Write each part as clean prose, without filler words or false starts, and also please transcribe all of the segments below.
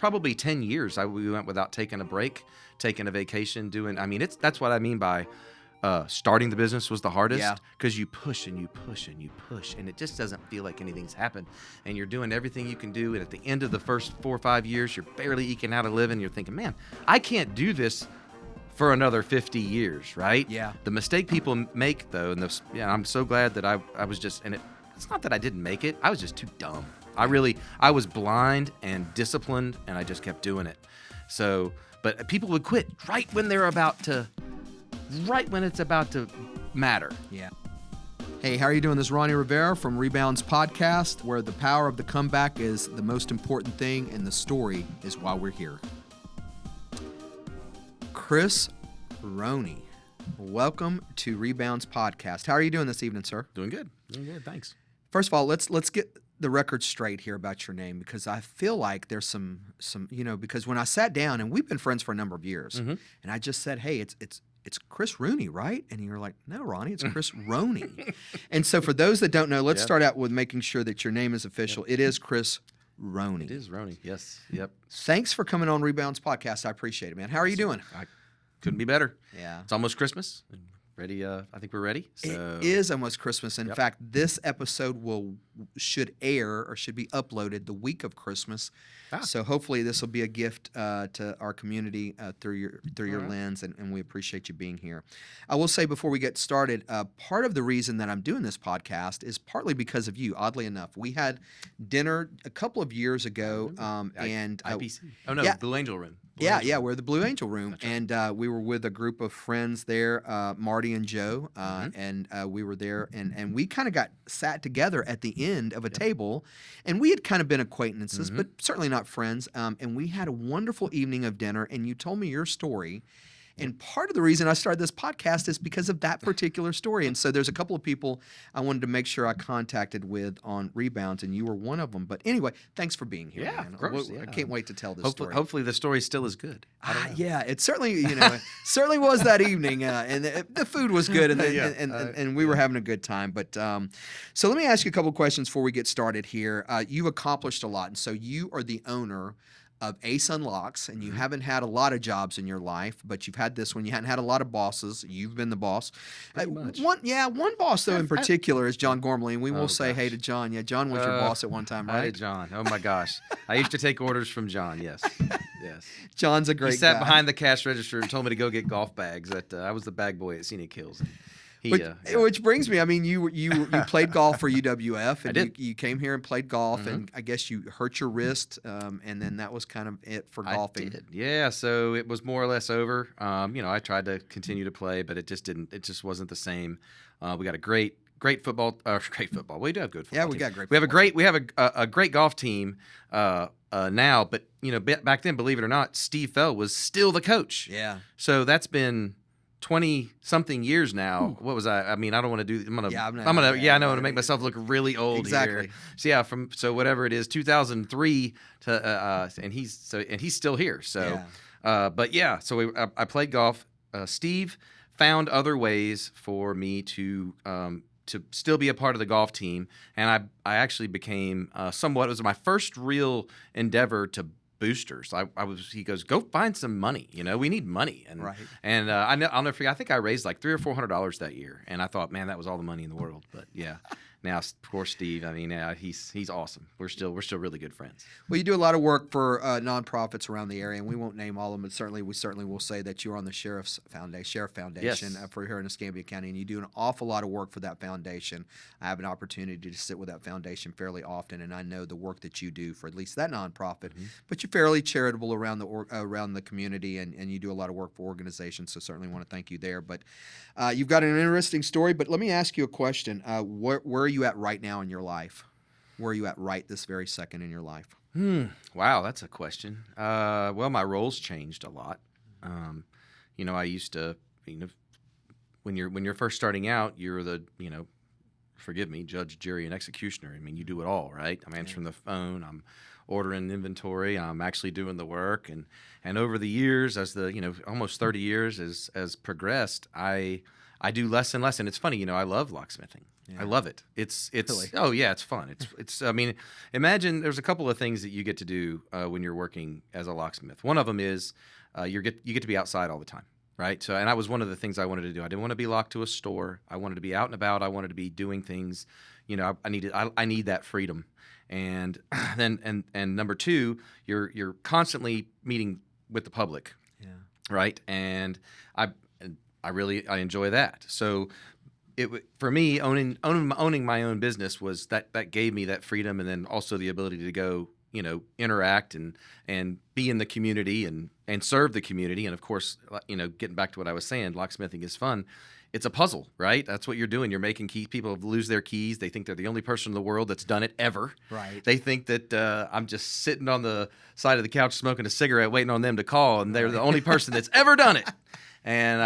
probably 10 years we went without taking a break, taking a vacation, that's what I mean by starting the business was the hardest, because you push and you push and you push, and it just doesn't feel like anything's happened, and you're doing everything you can do, and at the end of the first 4 or 5 years, you're barely eking out a living. You're thinking, man, I can't do this for another 50 years, right? Yeah. The mistake people make, though, and I'm so glad that I was just, and it's not that I didn't make it, I was just too dumb. I was blind and disciplined, and I just kept doing it. So, but people would quit right when it's about to matter. Yeah. Hey, how are you doing? This is Ronnie Rivera from Rebounds podcast, where the power of the comeback is the most important thing, and the story is why we're here. Chris Roney, welcome to Rebounds podcast. How are you doing this evening, sir? Doing good, thanks. First of all, let's get the record straight here about your name, because I feel like there's some because when I sat down, and we've been friends for a number of years, and I just said, hey, it's Chris Roney, right? And you're like, no, Ronnie, it's Chris Roney. And so for those that don't know, let's start out with making sure that your name is official. It is Chris Roney. It is Roney, yes. Yep. Thanks for coming on Rebounds podcast. I appreciate it, man. How are you doing? I couldn't be better. Yeah. It's almost Christmas. Ready? I think we're ready. So. It is almost Christmas. In fact, this episode should be uploaded the week of Christmas. So hopefully this will be a gift to our community through your lens, and we appreciate you being here. I will say before we get started, part of the reason that I'm doing this podcast is partly because of you. Oddly enough, we had dinner a couple of years ago, and IPC. Blue Angel Room. We're the Blue Angel Room, right. And we were with a group of friends there, Marty and Joe, and we were there, and we kind of sat together at the end of a table, and we had kind of been acquaintances, but certainly not friends, and we had a wonderful evening of dinner, and you told me your story. And part of the reason I started this podcast is because of that particular story. And so there's a couple of people I wanted to make sure I contacted with on Rebounds, and you were one of them. But anyway, thanks for being here. Yeah, man. of course. I can't wait to tell this story. Hopefully the story still is good. Yeah, it certainly, certainly was that evening, and the food was good, and we were having a good time. But so let me ask you a couple of questions before we get started here. You've accomplished a lot, and so you are the owner of Ace Unlocks, and you haven't had a lot of jobs in your life, but you've had this one. You hadn't had a lot of bosses. You've been the boss. Pretty much. One boss, though, in particular is John Gormley, and we will say hey to John. Yeah, John was your boss at one time, right? Hi, John. Oh, my gosh. I used to take orders from John, yes. Yes. John's a great guy. He sat behind the cash register and told me to go get golf bags. I was the bag boy at Scenic Hills. Which brings me, I mean, you played golf for UWF, and I did. You came here and played golf, and I guess you hurt your wrist, and then that was kind of it for golfing. I did. Yeah, so it was more or less over. I tried to continue to play, but it just wasn't the same. We got a great football. Great football. We do have good football. Yeah, we got great. We have a great golf team now, but back then, believe it or not, Steve Fell was still the coach. Yeah. So that's been 20-something years now. What was I? I mean, I don't want to do. I'm gonna make myself look really old exactly. here. So yeah, so whatever it is, 2003 to and he's still here. So, but yeah, so I played golf. Steve found other ways for me to still be a part of the golf team, and I actually became somewhat. It was my first real endeavor to boosters. He goes, go find some money. We need money. And right. And I'll never forget. I think I raised like $300 or $400 that year, and I thought, man, that was all the money in the world. But yeah. Now, of course, Steve. I mean, he's awesome. We're still really good friends. Well, you do a lot of work for nonprofits around the area, and we won't name all of them, but we certainly will say that you're on the Sheriff Foundation for here in Escambia County, and you do an awful lot of work for that foundation. I have an opportunity to sit with that foundation fairly often, and I know the work that you do for at least that nonprofit. But you're fairly charitable around the community, and you do a lot of work for organizations. So certainly want to thank you there. But you've got an interesting story. But let me ask you a question. Where are you at right now in your life? Where are you at right this very second in your life? Wow, that's a question. Well, my roles changed a lot. I used to, when you're first starting out, you're the, forgive me, judge, jury, and executioner. I mean, you do it all, right? I'm answering the phone. I'm ordering inventory. I'm actually doing the work. And over the years, as almost 30 years has progressed, I I do less and less. And it's funny, I love locksmithing. Yeah. I love it. It's Really? Oh yeah, it's fun. It's I mean, imagine there's a couple of things that you get to do when you're working as a locksmith. One of them is you get to be outside all the time, right? So, and that was one of the things I wanted to do. I didn't want to be locked to a store. I wanted to be out and about. I wanted to be doing things. I need that freedom. And then and number two, you're constantly meeting with the public, Yeah. right? And I enjoy that. So for me, owning my own business was that gave me that freedom, and then also the ability to go, interact and be in the community and serve the community. And of course, getting back to what I was saying, locksmithing is fun. It's a puzzle, right? That's what you're doing. You're making keys. People lose their keys. They think they're the only person in the world that's done it ever. Right. They think that I'm just sitting on the side of the couch smoking a cigarette, waiting on them to call, and they're the only person that's ever done it. And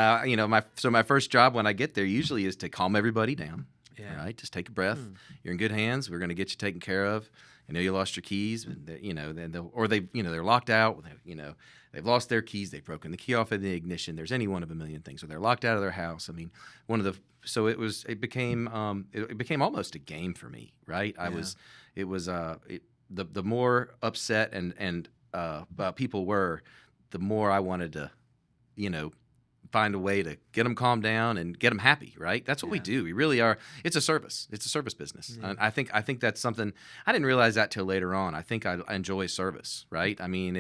my first job when I get there usually is to calm everybody down. Yeah. Right. Just take a breath. You're in good hands. We're going to get you taken care of. I know you lost your keys, they're locked out. They've lost their keys. They've broken the key off of the ignition. There's any one of a million things. Or they're locked out of their house. I mean, it became almost a game for me, right? The more upset and people were, the more I wanted to, find a way to get them calmed down and get them happy, right? That's what we do. We really are. It's a service. It's a service business. And I think that's something I didn't realize that till later on. I think I enjoy service, right? I mean,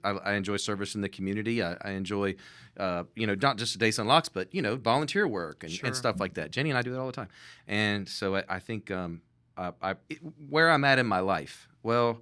I enjoy service in the community. I enjoy, not just Days Unlocks, but volunteer work and stuff like that. Jenny and I do that all the time. And so I think where I'm at in my life, well,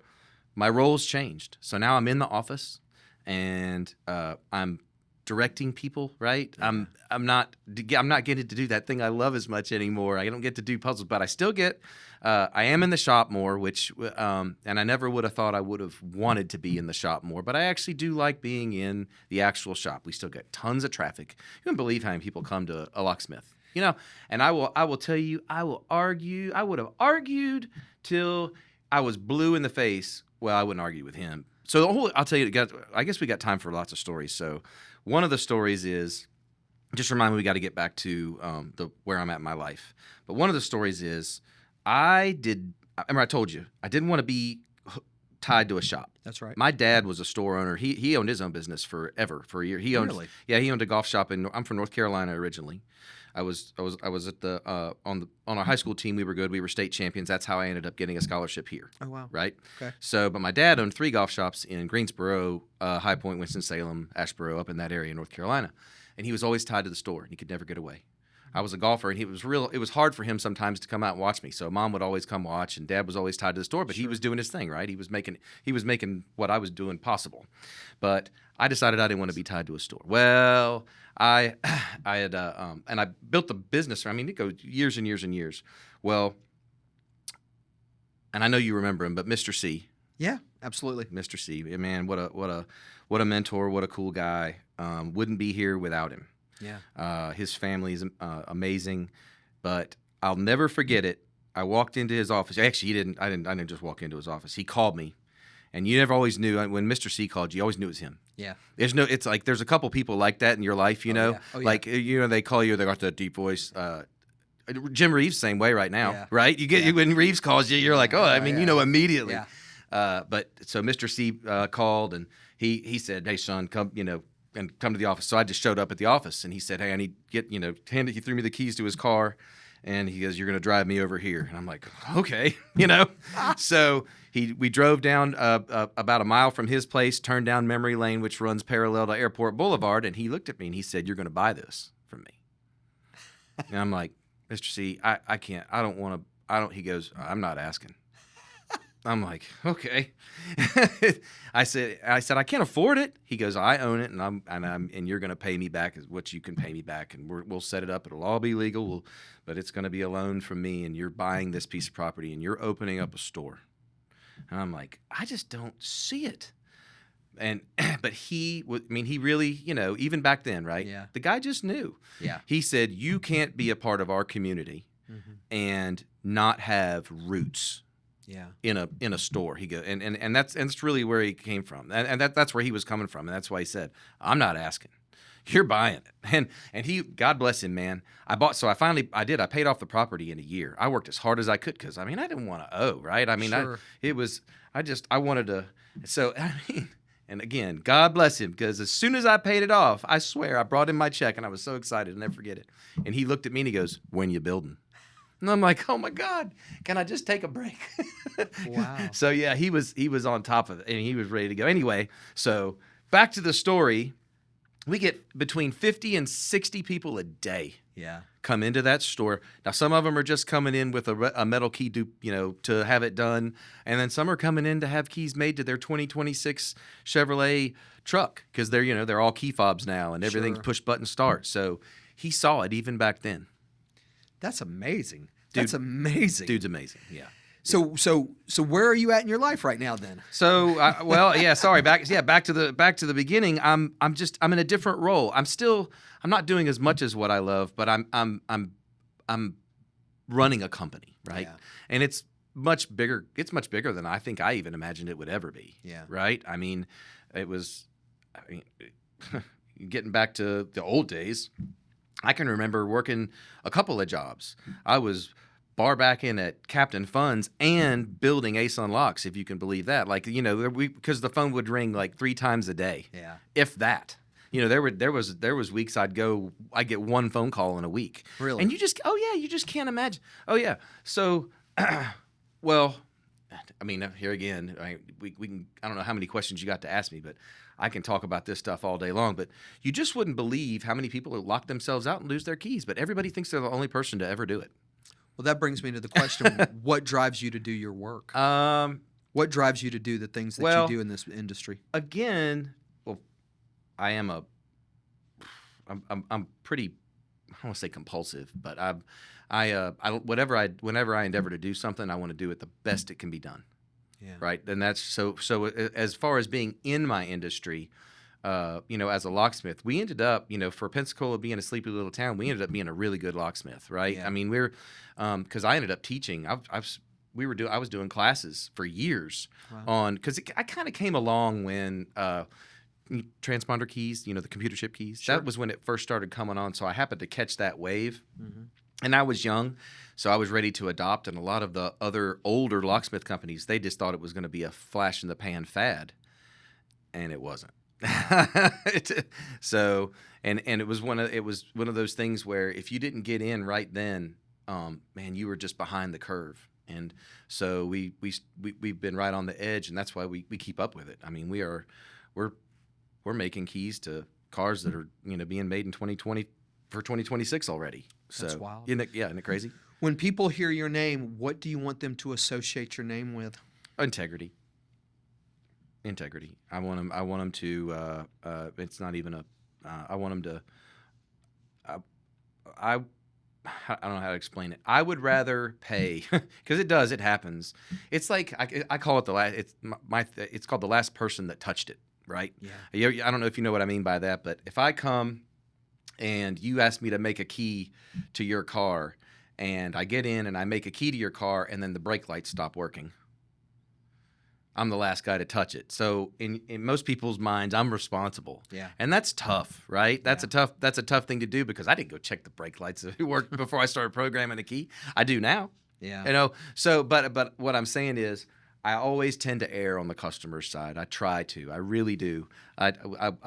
my role's changed. So now I'm in the office and I'm directing people, right? Yeah. I'm not getting to do that thing I love as much anymore. I don't get to do puzzles, but I still get. I am in the shop more, which and I never would have thought I would have wanted to be in the shop more, but I actually do like being in the actual shop. We still get tons of traffic. You wouldn't believe how many people come to a locksmith, And I will tell you, I will argue. I would have argued till I was blue in the face. Well, I wouldn't argue with him. So I'll tell you, I guess we got time for lots of stories. So one of the stories is, just remind me, we got to get back to where I'm at in my life. But one of the stories is, remember I told you, I didn't want to be tied to a shop. That's right. My dad was a store owner. He owned his own business for a year. He owned a golf shop I'm from North Carolina originally. I was at the on our high school team. We were good. We were state champions. That's how I ended up getting a scholarship here. Oh wow! Right. Okay. So, but my dad owned 3 golf shops in Greensboro, High Point, Winston-Salem, Asheboro, up in that area in North Carolina, and he was always tied to the store, and he could never get away. I was a golfer, and it was hard for him sometimes to come out and watch me. So Mom would always come watch, and Dad was always tied to the store, but he was doing his thing, right? He was making what I was doing possible. But I decided I didn't want to be tied to a store. Well, I had and I built the business. I mean, it goes years and years and years. Well, and I know you remember him, but Mr. C. Yeah, absolutely. Mr. C. Man, what a mentor, what a cool guy. Wouldn't be here without him. Yeah. His family is amazing, but I'll never forget it. I walked into his office. Actually, I didn't just walk into his office. He called me, and you never always knew when Mr. C called you. You always knew it was him. Yeah. It's like there's a couple people like that in your life, Yeah. Oh, yeah. Like they call you. They got that deep voice. Jim Reeves, same way right now, right? You get when Reeves calls you, you're like, immediately. Yeah. But so Mr. C called, and he said, "Hey, son, come, and come to the office." So I just showed up at the office, and he said, "Hey, I need to he threw me the keys to his car, and he goes, 'You're going to drive me over here.'" And I'm like, "Okay," So we drove down about a mile from his place, turned down Memory Lane, which runs parallel to Airport Boulevard, and he looked at me and he said, "You're going to buy this from me." And I'm like, "Mr. C, I can't. I don't want to. He goes, "I'm not asking." I'm like, "Okay." I said, "I can't afford it." He goes, "I own it, and you're going to pay me back what you can pay me back, and we'll set it up. It'll all be legal, but it's going to be a loan from me, and you're buying this piece of property, and you're opening up a store." And I'm like, I just don't see it. But he really, even back then, right? Yeah. The guy just knew. Yeah. He said, "You can't be a part of our community and not have roots." Yeah. In a store. He and that's really where he came from, and that's where he was coming from, and that's why he said, "I'm not asking." You're buying it. And he, God bless him, man. I paid off the property in a year. I worked as hard as I could because, I mean, I didn't want to owe, right? I mean, Sure. I wanted to. So, I mean, and again, God bless him, because as soon as I paid it off, I swear, I brought him my check and I was so excited. I'll never forget it. And he looked at me and he goes, "When you building?" And I'm like, "Oh my God, can I just take a break?" Wow. So yeah, he was on top of it and he was ready to go. Anyway, so back to the story. We get between 50 and 60 people a day come into that store. Now, some of them are just coming in with a metal key to have it done. And then some are coming in to have keys made to their 2026 Chevrolet truck, because they're all key fobs now and everything's push button start. So he saw it even back then. That's amazing. That's amazing. Dude's amazing. Yeah. So where are you at in your life right now then? So back to the beginning. I'm in a different role. I'm not doing as much as what I love, but I'm running a company, right? Yeah. And it's much bigger. It's much bigger than I think I even imagined it would ever be. Yeah. Right? I mean, getting back to the old days, I can remember working a couple of jobs. I was bar backing at Captain Funds and building Ace Unlocks, if you can believe that. Like, because the phone would ring like 3 times a day. Yeah. If that. There was weeks I'd get one phone call in a week. Really? And you just can't imagine. Oh yeah. So, well, I mean, here again, we can, I don't know how many questions you got to ask me, but I can talk about this stuff all day long. But you just wouldn't believe how many people lock themselves out and lose their keys. But everybody thinks they're the only person to ever do it. Well, that brings me to the question: what drives you to do your work? What drives you to do the things that you do in this industry? Again, well, I'm pretty, I don't want to say compulsive, but whenever I endeavor to do something, I want to do it the best it can be done. Yeah. Right. And that's so as far as being in my industry, as a locksmith, we ended up, for Pensacola being a sleepy little town, we ended up being a really good locksmith. Right. Yeah. I mean, because I ended up teaching. I was doing classes for years on, because I kind of came along when transponder keys, the computer chip keys. Sure. That was when it first started coming on. So I happened to catch that wave. Mm-hmm. And I was young, so I was ready to adopt. And a lot of the other older locksmith companies, they just thought it was going to be a flash in the pan fad, and it wasn't. So, and it was one of those things where if you didn't get in right then, man, you were just behind the curve. And so we've been right on the edge, and that's why we keep up with it. I mean, we're making keys to cars that are being made in 2020 for 2026 already. So, that's wild. Isn't it crazy? When people hear your name, what do you want them to associate your name with? Integrity. I want them to. It's not even a. I want them to. I don't know how to explain it. I would rather pay, because it happens. It's like I call it the last. It's called the last person that touched it. Right. Yeah. I don't know if you know what I mean by that, but if I come and you ask me to make a key to your car, and I get in and I make a key to your car, and then the brake lights stop working, I'm the last guy to touch it. So in most people's minds, I'm responsible. Yeah. And that's tough, right? That's a tough thing to do, because I didn't go check the brake lights if it worked before I started programming the key. I do now. Yeah. So but what I'm saying is, I always tend to err on the customer's side. I try to. I really do. I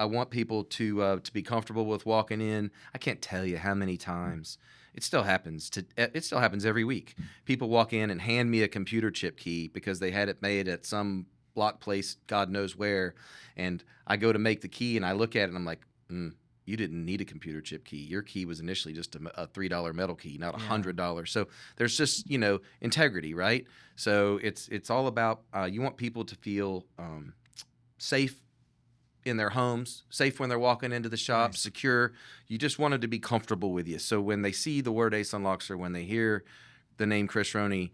want people to be comfortable with walking in. I can't tell you how many times it still happens. It still happens every week. People walk in and hand me a computer chip key because they had it made at some block place, God knows where, and I go to make the key and I look at it and I'm like, you didn't need a computer chip key. Your key was initially just a $3 metal key, not $100. So there's just, integrity, right? So it's all about, you want people to feel safe in their homes, safe when they're walking into the shop, nice. Secure. You just want them to be comfortable with you. So when they see the word Ace Unlocks, or when they hear the name Chris Roney,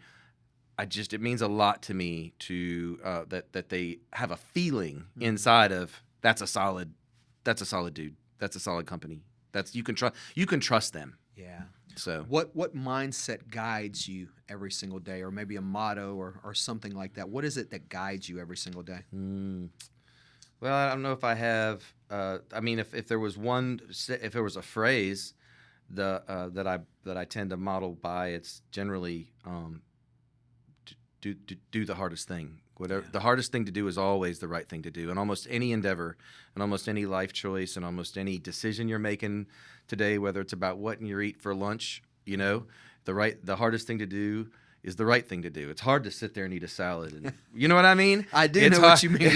it means a lot to me to that they have a feeling inside of that's a solid dude. That's a solid company. You can trust them. Yeah. So what mindset guides you every single day, or maybe a motto or something like that? What is it that guides you every single day? Well, I don't know if I have. I mean, if there was if there was a phrase that I tend to model by, it's generally do the hardest thing. Whatever the hardest thing to do is always the right thing to do. And almost any endeavor, and almost any life choice, and almost any decision you're making today, whether it's about what you eat for lunch, the hardest thing to do is the right thing to do. It's hard to sit there and eat a salad. And, you know what I mean? I do know what you mean.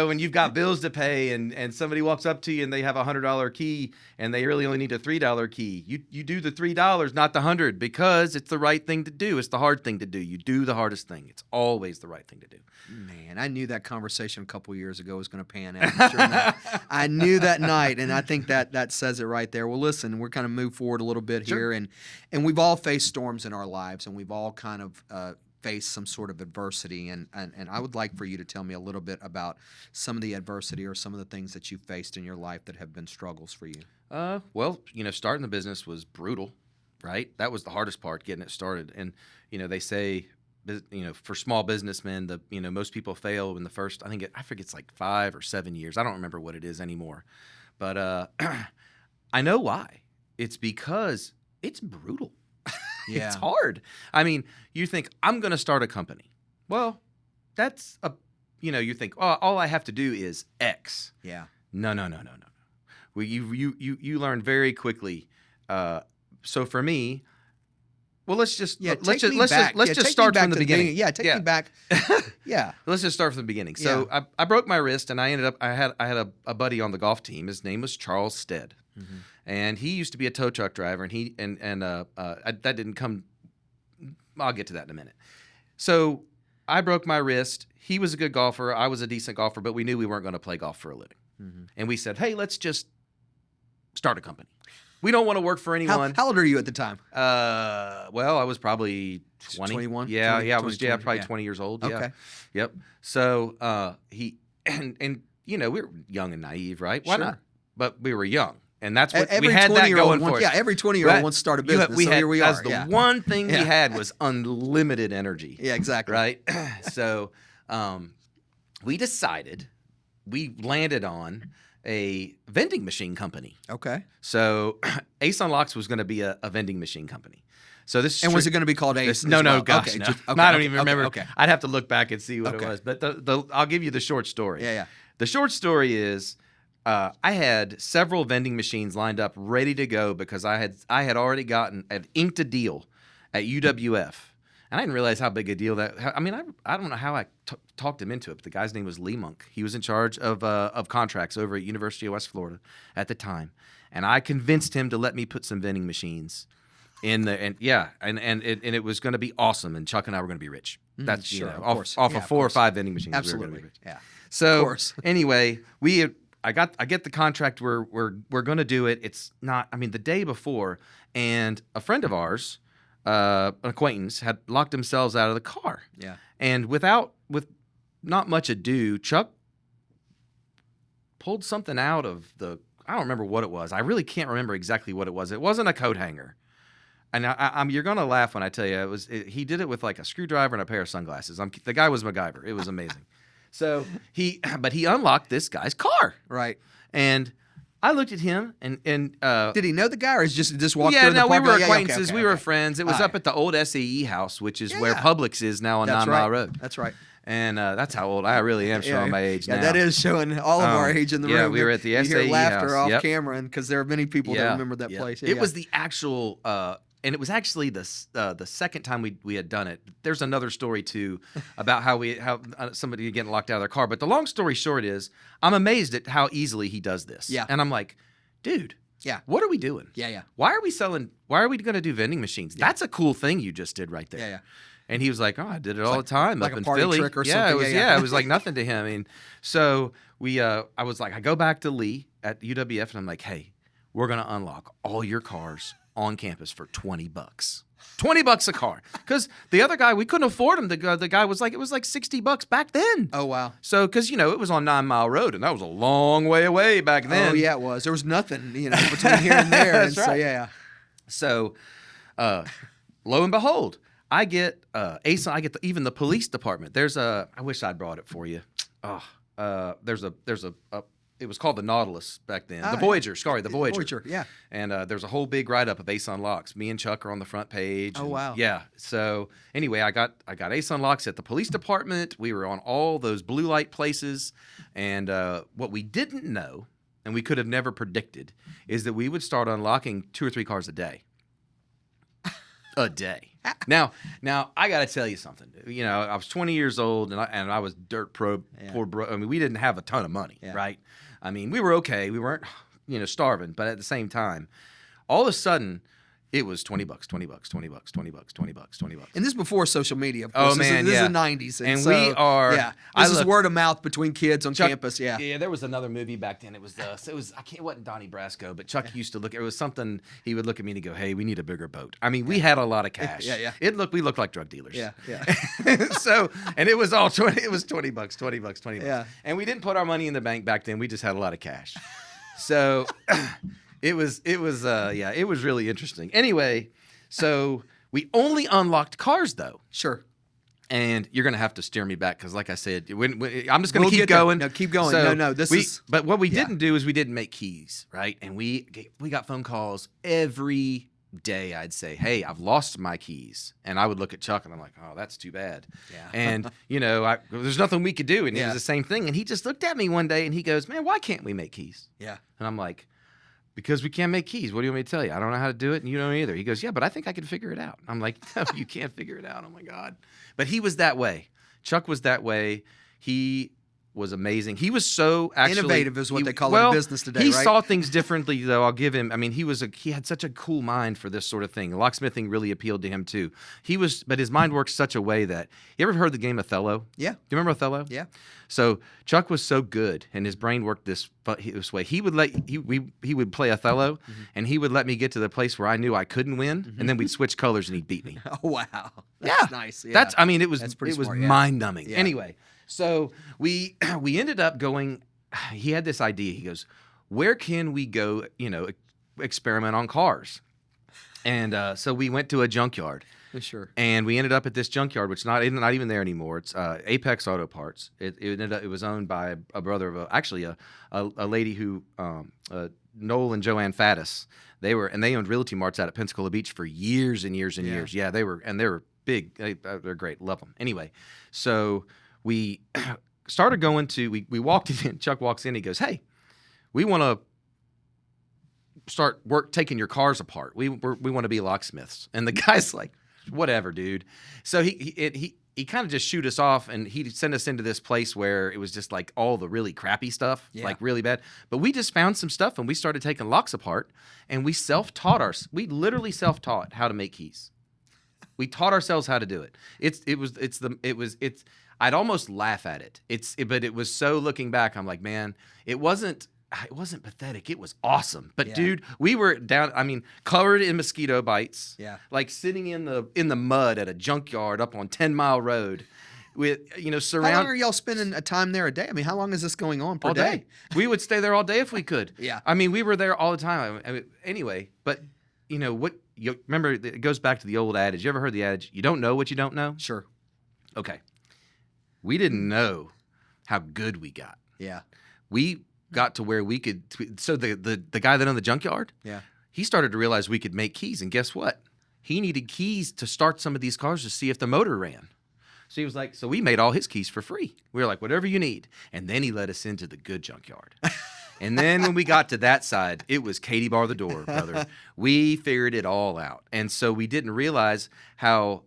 When you've got bills to pay and somebody walks up to you and they have a $100 key and they really only need a $3 key. You do the $3, not the 100, because it's the right thing to do. It's the hard thing to do. You do the hardest thing. It's always the right thing to do. Man, I knew that conversation a couple years ago was going to pan out. Sure enough. I knew that night, and I think that says it right there. Well, listen, we're kind of move forward a little bit here, and we've all faced storms in our lives, and we've all kind of faced some sort of adversity, and I would like for you to tell me a little bit about some of the adversity or some of the things that you faced in your life that have been struggles for you. Well, starting the business was brutal, right? That was the hardest part, getting it started. And, they say, for small businessmen, most people fail in the first, I forget it's like 5 or 7 years. I don't remember what it is anymore. But I know why. It's because it's brutal. Yeah. It's hard. I mean, you think, I'm going to start a company. Well, that's you think, oh, all I have to do is X. Yeah. No. Well, you learn very quickly. So for me, well, let's just start from the beginning. Take me back. Yeah. Let's just start from the beginning. So I broke my wrist, and I had a buddy on the golf team. His name was Charles Stead. Mm-hmm. And he used to be a tow truck driver, and that didn't come. I'll get to that in a minute. So I broke my wrist. He was a good golfer. I was a decent golfer, but we knew we weren't going to play golf for a living. Mm-hmm. And we said, hey, let's just start a company. We don't want to work for anyone. How old are you at the time? Well, I was probably 20. 21? Yeah, 20, I was 20, probably 20 years old. Yeah. Okay. Yep. So we were young and naive, right? Why not? But we were young. And that's what we had that going for us. Yeah, every 20-year-old wants to start a business. Here we are. The one thing we had was unlimited energy. Yeah, exactly. Right? So we landed on a vending machine company. Okay. So Ace Unlocks was going to be a vending machine company. So this was it going to be called Ace? No, gosh, okay, no. Okay, I don't even remember. Okay. I'd have to look back and see what it was. But I'll give you the short story. Yeah. The short story is I had several vending machines lined up ready to go because I had already inked a deal at UWF. And I didn't realize how big a deal that. I mean, I don't know how I talked him into it. But the guy's name was Lee Monk. He was in charge of contracts over at University of West Florida at the time, and I convinced him to let me put some vending machines in the and it was going to be awesome. And Chuck and I were going to be rich. That's off of 4 or 5 vending machines. Absolutely, we were going to be rich. Yeah. So of course. Anyway, I get the contract. We're going to do it. It's not. I mean, the day before, and a friend of ours. An acquaintance had locked themselves out of the car. Yeah. And with not much ado, Chuck pulled something out of I don't remember what it was. I really can't remember exactly what it was. It wasn't a coat hanger. And you're going to laugh when I tell you he did it with like a screwdriver and a pair of sunglasses. The guy was MacGyver. It was amazing. So he unlocked this guy's car. Right. And I looked at him and did he know the guy or just walked through the park? We were acquaintances. We were friends. It was up at the old SAE house, which is where Publix is now on 9 Mile Road. That's right. And that's how old I really am, showing my age now. Yeah, that is showing all of our age in the room. Yeah, we were at the SAE house. You hear laughter off camera, because there are many people that remember that place. It was the actual... and it was actually the second time we had done it. There's another story too about how somebody getting locked out of their car. But the long story short is, I'm amazed at how easily he does this. Yeah. And I'm like, dude, what are we doing? Yeah. Why are we going to do vending machines? That's a cool thing you just did right there. Yeah. And he was like, oh, I did it all the time like up a in party Philly. Trick or something. It was like nothing to him. I mean, so I was like, I go back to Lee at UWF and I'm like, hey, we're going to unlock all your cars on campus for $20. $20 a car. Because the other guy, we couldn't afford him. The guy was like, it was like $60 back then. Oh, wow. So, because, it was on 9 Mile Road, and that was a long way away back then. Oh, yeah, it was. There was nothing, between here and there. That's right. So, yeah. So, lo and behold, I get even the police department. I wish I'd brought it for you. Oh, there's a it was called the Nautilus back then. The Yeah. Voyager, sorry, the Voyager. Voyager, yeah. And there's a whole big write-up of Ace Unlocks. Me and Chuck are on the front page. Oh, wow. Yeah. So anyway, I got Ace Unlocks at the police department. We were on all those blue light places. And what we didn't know, and we could have never predicted, is that we would start unlocking 2 or 3 cars a day. A day. Now I got to tell you something. You know, I was 20 years old, and I was poor bro. I mean, we didn't have a ton of money, right? I mean, we were okay. We weren't, starving, but at the same time, all of a sudden, it was $20, $20, $20, $20, $20, $20. And this is before social media, of course. Oh, man, This is the 90s. And so, we are... Yeah. This is word of mouth between kids on campus, yeah. Yeah, there was another movie back then. It was it wasn't Donnie Brasco, but Chuck used to look, it was something, he would look at me and he'd go, hey, we need a bigger boat. I mean, we had a lot of cash. Yeah. We looked like drug dealers. Yeah. So, and it was all $20, $20. Yeah. And we didn't put our money in the bank back then. We just had a lot of cash. So it was really interesting. Anyway, so we only unlocked cars though. Sure. And you're going to have to steer me back because, like I said, I'm just going to keep going. No, keep going. So But what we Yeah. didn't do is we didn't make keys, right? And we got phone calls every day. I'd say, hey, I've lost my keys. And I would look at Chuck and I'm like, oh, that's too bad. Yeah. And, there's nothing we could do. And it was the same thing. And he just looked at me one day and he goes, man, why can't we make keys? Yeah. And I'm like, because we can't make keys. What do you want me to tell you? I don't know how to do it, and you don't either. He goes, yeah, but I think I can figure it out. I'm like, no, you can't figure it out. Oh, my God. But he was that way. Chuck was that way. He was amazing. He was so innovative is what they call it in business today, he right? saw things differently, though. I'll give him. I mean, he had such a cool mind for this sort of thing. Locksmithing really appealed to him too. But his mind works such a way that you ever heard the game Othello? Yeah. Do you remember Othello? Yeah. So Chuck was so good, and his brain worked this way. He would play Othello, and he would let me get to the place where I knew I couldn't win, and then we'd switch colors and he'd beat me. Oh wow, that's nice. Yeah. It was smart, mind numbing. Yeah. Anyway, so we ended up going. He had this idea. He goes, "Where can we go? Experiment on cars." And so we went to a junkyard. Sure. And we ended up at this junkyard, which not even there anymore. It's Apex Auto Parts. It was owned by a brother of a lady who Noel and Joanne Faddis. They owned Realty Marts out at Pensacola Beach for years and years and years. Yeah, they were big. They're great. Love them. Anyway, so we started going to. We walked in. Chuck walks in. He goes, "Hey, we want to start taking your cars apart. We want to be locksmiths." And the guy's like, whatever, dude. So he kind of just shoot us off, and he'd send us into this place where it was just like all the really crappy stuff, like really bad. But we just found some stuff, and we started taking locks apart, and we we literally self-taught how to make keys. We taught ourselves how to do it. I'd almost laugh at it. But it was so, looking back, I'm like, man, it wasn't pathetic. It was awesome. But dude, we were down, covered in mosquito bites. Yeah. Like sitting in the mud at a junkyard up on 10 Mile Road with, surrounded. How long are y'all spending a time there a day? I mean, how long is this going on per all day? We would stay there all day if we could. Yeah. We were there all the time. Anyway, but you remember, it goes back to the old adage. You ever heard the adage, you don't know what you don't know? Sure. Okay. We didn't know how good we got. Yeah. We got to where we could. So the guy that owned the junkyard, he started to realize we could make keys, and guess what? He needed keys to start some of these cars to see if the motor ran. So he was like, so we made all his keys for free. We were like, whatever you need. And then he let us into the good junkyard. And then when we got to that side, it was Katie bar the door, brother. We figured it all out. And so we didn't realize how,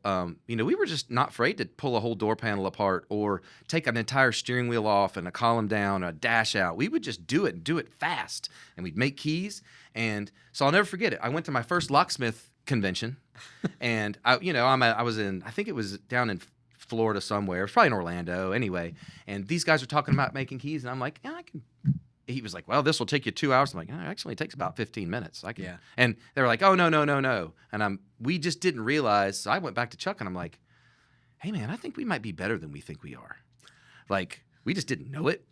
we were just not afraid to pull a whole door panel apart or take an entire steering wheel off and a column down, a dash out. We would just do it fast. And we'd make keys. And so I'll never forget it. I went to my first locksmith convention. And, I think it was down in Florida somewhere. It was probably in Orlando anyway. And these guys are talking about making keys. And I'm like, yeah, I can. He was like, well, this will take you 2 hours. I'm like, actually, it takes about 15 minutes. I can. Yeah. And they were like, oh, no. And we just didn't realize. So I went back to Chuck and I'm like, hey, man, I think we might be better than we think we are. Like, we just didn't know it.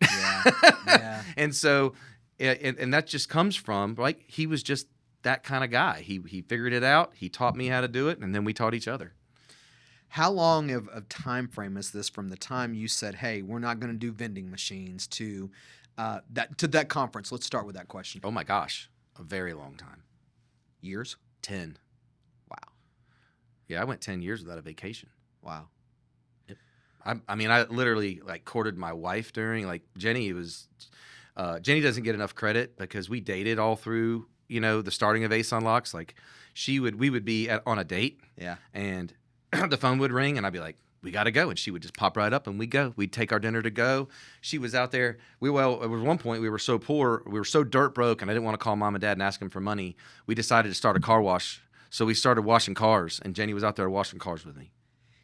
Yeah. And so, and that just comes from, like, he was just that kind of guy. He figured it out. He taught me how to do it. And then we taught each other. How long of time frame is this from the time you said, "Hey, we're not going to do vending machines," to that conference? Let's start with that question. Oh my gosh, a very long time. Years? 10. Wow. Yeah, I went 10 years without a vacation. Wow. I mean, I literally like courted my wife during like Jenny Jenny doesn't get enough credit because we dated all through, the starting of Ace Unlocks. Like we would be on a date. Yeah. And the phone would ring and I'd be like, we got to go. And she would just pop right up and we'd go. We'd take our dinner to go. She was out there. It was one point we were so poor, we were so dirt broke, and I didn't want to call mom and dad and ask them for money. We decided to start a car wash. So we started washing cars, and Jenny was out there washing cars with me.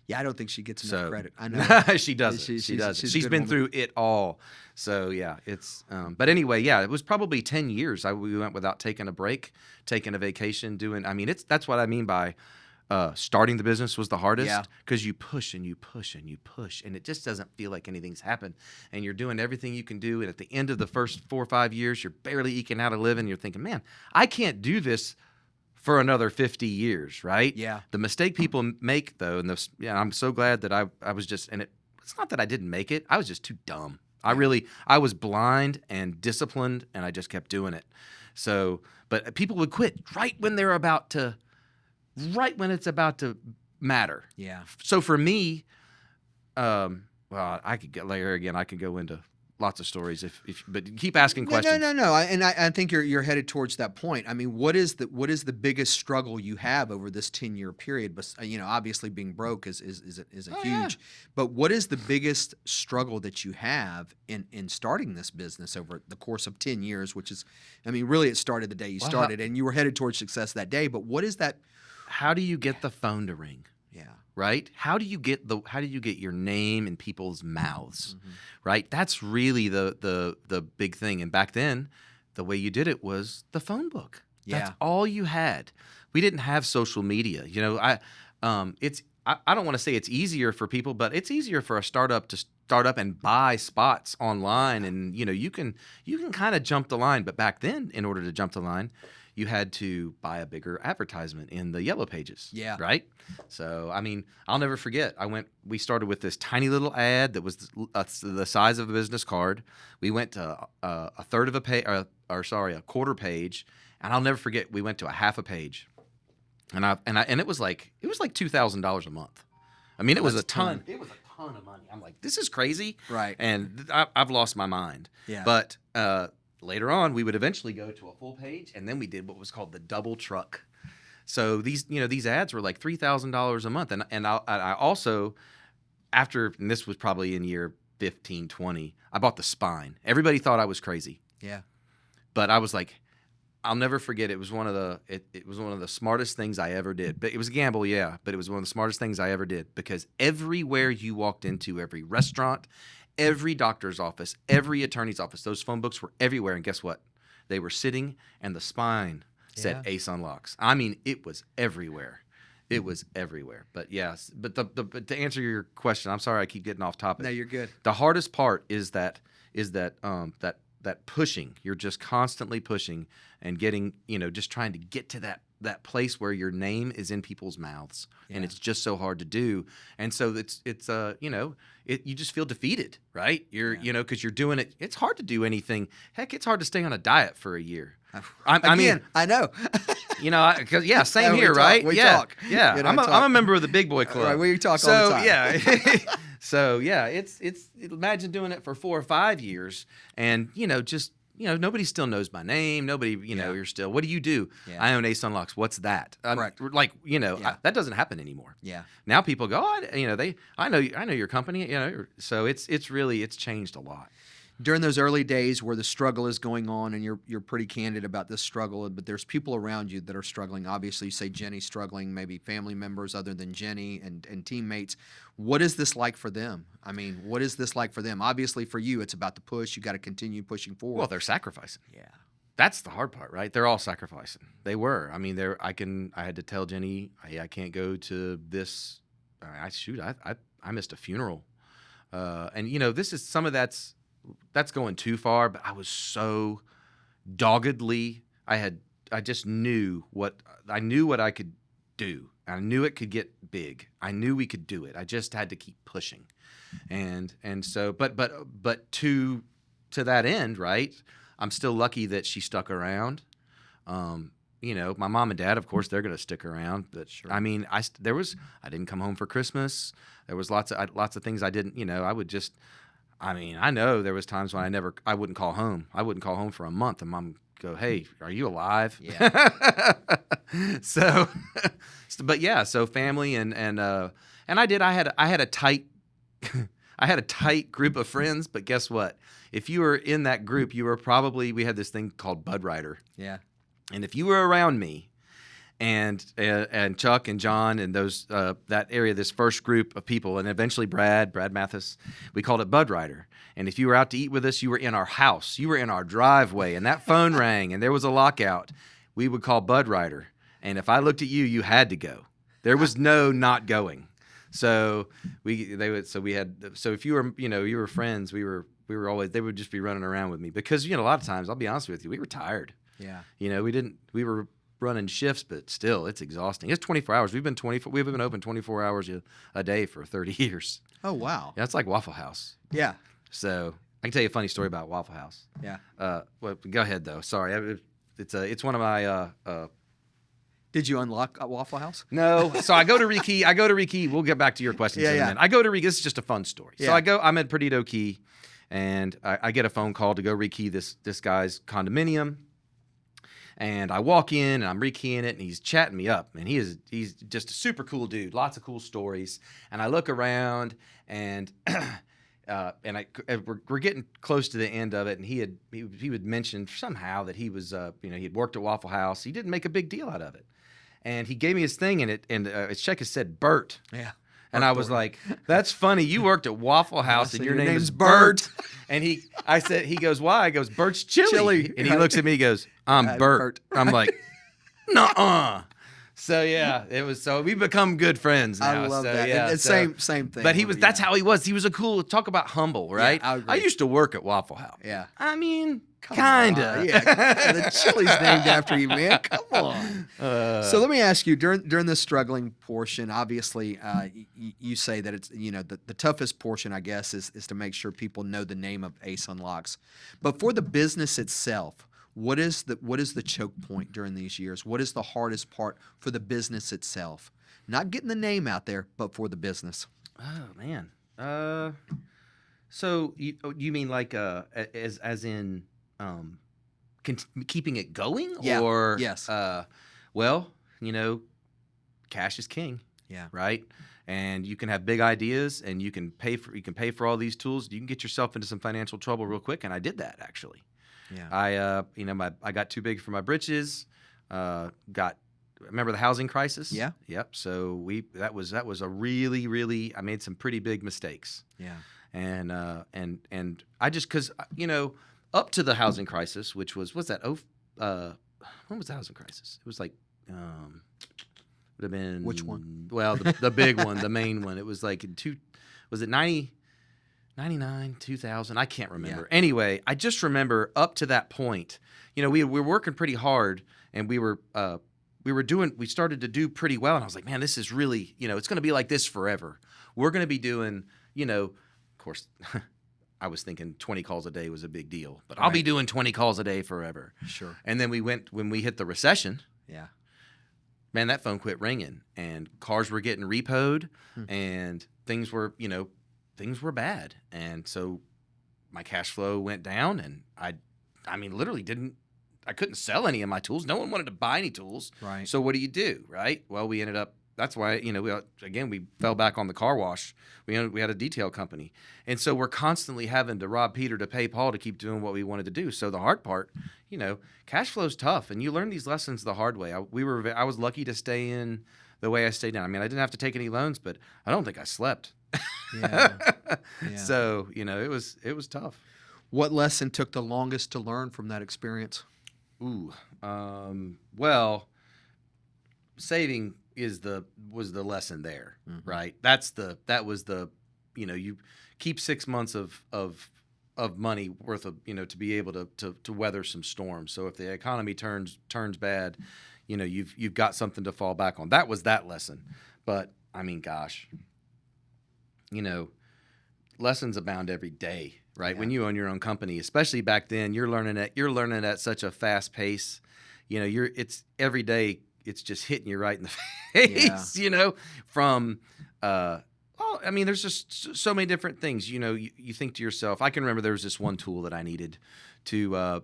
Yeah, I don't think she gets enough credit. I know. She doesn't. She doesn't. She's been woman. through it all. So, yeah, it's but anyway, yeah, it was probably 10 years we went without taking a break, taking a vacation, that's what I mean by starting the business was the hardest because you push and you push and you push, and it just doesn't feel like anything's happened, and you're doing everything you can do, and at the end of the first 4 or 5 years, you're barely eking out a living. You're thinking, man, I can't do this for another 50 years, right? Yeah. The mistake people make, though, and I'm so glad that I was just, and it's not that I didn't make it. I was just too dumb. I was blind and disciplined, and I just kept doing it. So, but people would quit right when it's about to matter. Yeah. So for me, well, I could get later again. I could go into lots of stories but keep asking questions. No. I think you're headed towards that point. I mean, what is the biggest struggle you have over this 10-year period? But obviously being broke is a huge. Yeah. But what is the biggest struggle that you have in starting this business over the course of 10 years? Which is, really, it started the day you started, and you were headed towards success that day. But what is that? How do you get the phone to ring? Yeah. Right? How do you get your name in people's mouths? Mm-hmm. Right? That's really the big thing. And back then, the way you did it was the phone book. Yeah. That's all you had. We didn't have social media. I don't want to say it's easier for people, but it's easier for a startup to start up and buy spots online, and you can kind of jump the line. But back then, in order to jump the line, you had to buy a bigger advertisement in the yellow pages. Yeah. Right? So, I'll never forget. We started with this tiny little ad that was the size of a business card. We went to a third of a quarter page, and I'll never forget. We went to a half a page, and it was like $2,000 a month. It was a ton. It was a ton of money. I'm like, this is crazy. Right. And I've lost my mind. Yeah. But later on, we would eventually go to a full page, and then we did what was called the double truck. So these ads were like $3,000 a month, and I also, and this was probably in year 15, 20, I bought the spine. Everybody thought I was crazy. Yeah. But I was like, I'll never forget. It was one of the smartest things I ever did. But it was a gamble, yeah. But it was one of the smartest things I ever did, because everywhere you walked into, every restaurant, every doctor's office, every attorney's office, those phone books were everywhere. And guess what? They were sitting, and the spine said Ace Unlocks. It was everywhere. It was everywhere. But yes, but to answer your question, I'm sorry I keep getting off topic. No, you're good. The hardest part is that pushing. You're just constantly pushing and getting, just trying to get to that place where your name is in people's mouths, and it's just so hard to do. And so you just feel defeated, right? Because you're doing it. It's hard to do anything. Heck, it's hard to stay on a diet for a year. I know. Same here, right? We talk. Yeah, I'm a member of the Big Boy Club. Right, we talk all the time. Yeah. So yeah, it's imagine doing it for 4 or 5 years, and nobody still knows my name. Nobody, you're still. What do you do? Yeah. I own Ace Unlocks. What's that? Correct. That doesn't happen anymore. Yeah. Now people go, I know your company. So it's changed a lot. During those early days where the struggle is going on, and you're pretty candid about this struggle, but there's people around you that are struggling. Obviously, you say Jenny's struggling, maybe family members other than Jenny and teammates. What is this like for them? What is this like for them? Obviously, for you, it's about the push. You got to continue pushing forward. Well, they're sacrificing. Yeah. That's the hard part, right? They're all sacrificing. They were. I had to tell Jenny, hey, I can't go to this. I missed a funeral. This is some of that's going too far, but I was so doggedly, I just knew what I could do. I knew it could get big. I knew we could do it. I just had to keep pushing. And so, but to that end, right? I'm still lucky that she stuck around. My mom and dad, of course, they're going to stick around. But Sure. I mean, I didn't come home for Christmas. There was lots of things I didn't. I would just. I mean, I know there was times when I wouldn't call home. I wouldn't call home for a month, and mom would go, "Hey, are you alive?" Yeah. So, but yeah, so family and I did. I had a tight. I had a tight group of friends, but guess what? If you were in that group, we had this thing called Bud Rider. Yeah. And if you were around me and Chuck and John and those that area, this first group of people, and eventually Brad Mathis, we called it Bud Rider. And if you were out to eat with us, you were in our house, you were in our driveway, and that phone rang and there was a lockout, we would call Bud Rider. And if I looked at you, you had to go. There was no not going. So if you were friends, we were always, they would just be running around with me because a lot of times, I'll be honest with you, we were tired. Yeah. We were running shifts, but still it's exhausting. It's 24 hours. We've been open 24 hours a day for 30 years. Oh, wow. Yeah, it's like Waffle House. Yeah. So I can tell you a funny story about Waffle House. Yeah. Well, go ahead though. Sorry. It's one of my, Did you unlock a Waffle House? No. So I go to Rekey. We'll get back to your questions in a minute. I go to Rekey. This is just a fun story. Yeah. So I'm at Perdido Key, and I get a phone call to go rekey this guy's condominium. And I walk in and I'm rekeying it, and he's chatting me up. And he's just a super cool dude, lots of cool stories. And I look around, and we're getting close to the end of it. And he would mention somehow that he was he had worked at Waffle House. He didn't make a big deal out of it. And he gave me his thing, and his check said Bert. Yeah. And I was like, "That's funny. You worked at Waffle House, and your name is Bert." And he goes, "Why?" I goes, "Bert's Chili." And he looks at me, he goes, "I'm Bert." I'm like, "Nuh-uh." So yeah, it was. So we've become good friends now. I love so, that. Yeah, It's so, same thing. But that's how he was. He was a cool. Talk about humble, right? I agree. I used to work at Waffle House. Yeah. I mean, Come kinda. on. Yeah. The chili's named after you, man. Come on. So let me ask you, during this struggling portion, obviously, you say that it's the toughest portion, I guess, is to make sure people know the name of Ace Unlocks. But for the business itself, what is the choke point during these years? What is the hardest part for the business itself? Not getting the name out there, but for the business. Oh man. So you mean like as in keeping it going? Yeah. Or Yes. Well, cash is king. Yeah. Right. And you can have big ideas, and you can pay for all these tools. You can get yourself into some financial trouble real quick, and I did that actually. Yeah. I got too big for my britches. Remember the housing crisis? Yeah. Yep. So that was a really, I made some pretty big mistakes. Yeah. And I just, cause up to the housing crisis, which was that? When was the housing crisis? It was like, would have been. Which one? Well, the big one, the main one. It was like was it 99, 2000? I can't remember. Yeah. Anyway, I just remember up to that point, we were working pretty hard, and we started to do pretty well. And I was like, man, this is really, it's going to be like this forever. We're going to be doing, of course, I was thinking 20 calls a day was a big deal, but I'll be doing 20 calls a day forever. Sure. And then when we hit the recession, Yeah. man, that phone quit ringing, and cars were getting repoed, and things were bad. And so my cash flow went down, and I mean, literally I couldn't sell any of my tools. No one wanted to buy any tools. Right. So what do you do, right? Well, we ended up, that's why, we fell back on the car wash. We had a detail company. And so we're constantly having to rob Peter to pay Paul to keep doing what we wanted to do. So the hard part, cash flow's tough, and you learn these lessons the hard way. I was lucky to stay in the way I stayed in. I mean, I didn't have to take any loans, but I don't think I slept. Yeah. So, it was tough. What lesson took the longest to learn from that experience? Ooh, well, saving was the lesson there, right? That was the, you keep 6 months of money worth of, to be able to weather some storms. So if the economy turns bad, you've got something to fall back on. That was that lesson. But I mean, gosh, lessons abound every day, right? Yeah. When you own your own company, especially back then, you're learning at such a fast pace. It's every day. It's just hitting you right in the face, from, I mean, there's just so many different things, you think to yourself. I can remember there was this one tool that I needed to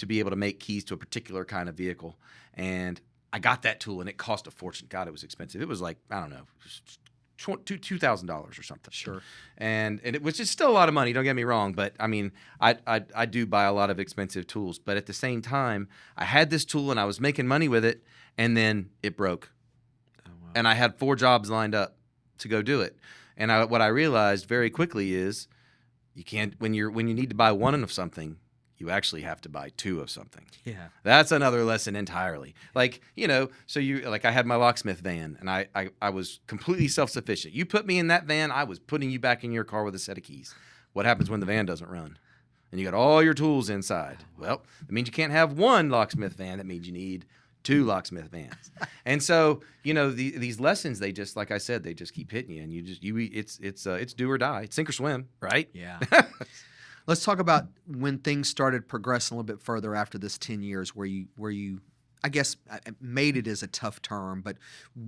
be able to make keys to a particular kind of vehicle. And I got that tool and it cost a fortune. God, it was expensive. It was like, I don't know, $2,000 or something. Sure. And it was just still a lot of money. Don't get me wrong, but I mean, I do buy a lot of expensive tools. But at the same time, I had this tool and I was making money with it, and then it broke. Oh, wow. And I had 4 jobs lined up to go do it. And what I realized very quickly is, you can't when you need to buy one of something, you actually have to buy 2 of something. Yeah. That's another lesson entirely. Like, so I had my locksmith van, and I was completely self-sufficient. You put me in that van, I was putting you back in your car with a set of keys. What happens when the van doesn't run? And you got all your tools inside. Well, that means you can't have one locksmith van. That means you need 2 locksmith vans. And so, these lessons, they just, like I said, they just keep hitting you, and it's do or die. It's sink or swim, right? Yeah. Let's talk about when things started progressing a little bit further after this 10 years, where you, I guess, made it is a tough term, but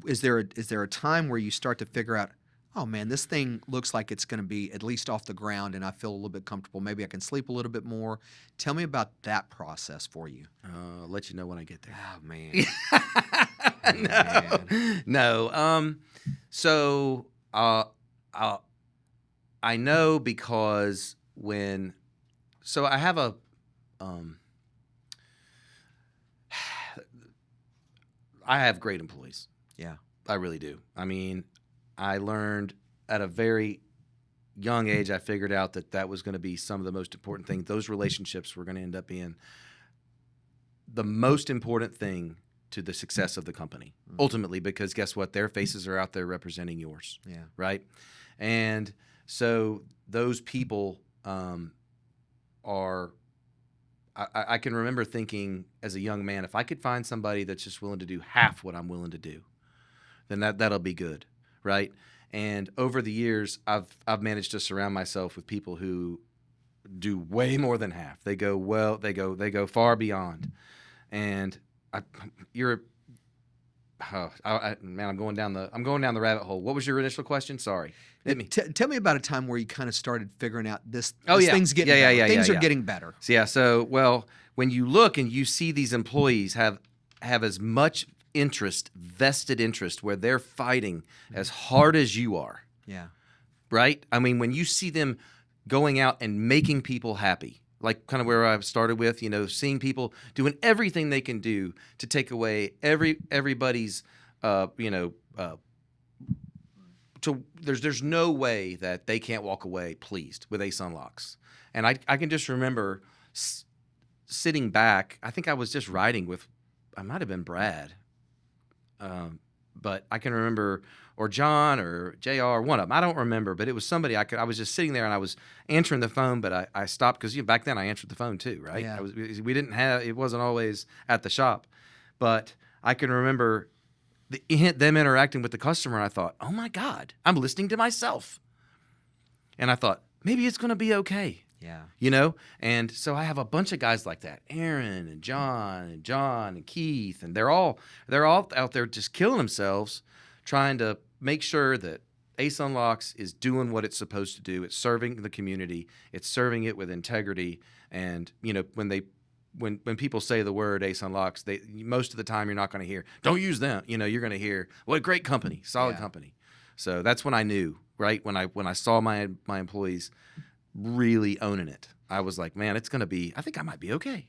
is there a time where you start to figure out, oh man, this thing looks like it's going to be at least off the ground, and I feel a little bit comfortable. Maybe I can sleep a little bit more. Tell me about that process for you. I'll let you know when I get there. Oh man. No. So I know because I have I have great employees. Yeah. I really do. I mean, I learned at a very young age, I figured out that was going to be some of the most important things. Those relationships were going to end up being the most important thing to the success of the company, ultimately, because guess what? Their faces are out there representing yours. Yeah. Right? And so those people I can remember thinking as a young man, if I could find somebody that's just willing to do half what I'm willing to do, then that'll be good, right? And over the years, I've managed to surround myself with people who do way more than half. They go far beyond. And I'm going down the rabbit hole. What was your initial question? Sorry. Hit me. Tell me about a time where you kind of started figuring out this yeah. thing's getting better. Yeah, things are getting better. So when you look and you see these employees have as much vested interest, where they're fighting as hard as you are. Yeah. Right? I mean, when you see them going out and making people happy, like kind of where I started with, seeing people doing everything they can do to take away everybody's, there's no way that they can't walk away pleased with Ace Unlocks. And I can just remember sitting back. I think I was just riding with, I might have been Brad, but I can remember, or John or JR, one of them. I don't remember, but it was somebody I was just sitting there and I was answering the phone, but I stopped because back then I answered the phone too, right? Yeah. It wasn't always at the shop, but I can remember them interacting with the customer. And I thought, oh my God, I'm listening to myself. And I thought, maybe it's going to be okay. Yeah. And so I have a bunch of guys like that, Aaron and John and Keith, and they're all out there just killing themselves trying to make sure that Ace Unlocks is doing what it's supposed to do. It's serving the community. It's serving it with integrity. And, when people say the word Ace Unlocks, most of the time you're not going to hear, don't use them. You're going to hear, what a great company, solid company. So that's when I knew, right? When I saw my employees really owning it, I was like, man, it's going to be, I think I might be okay.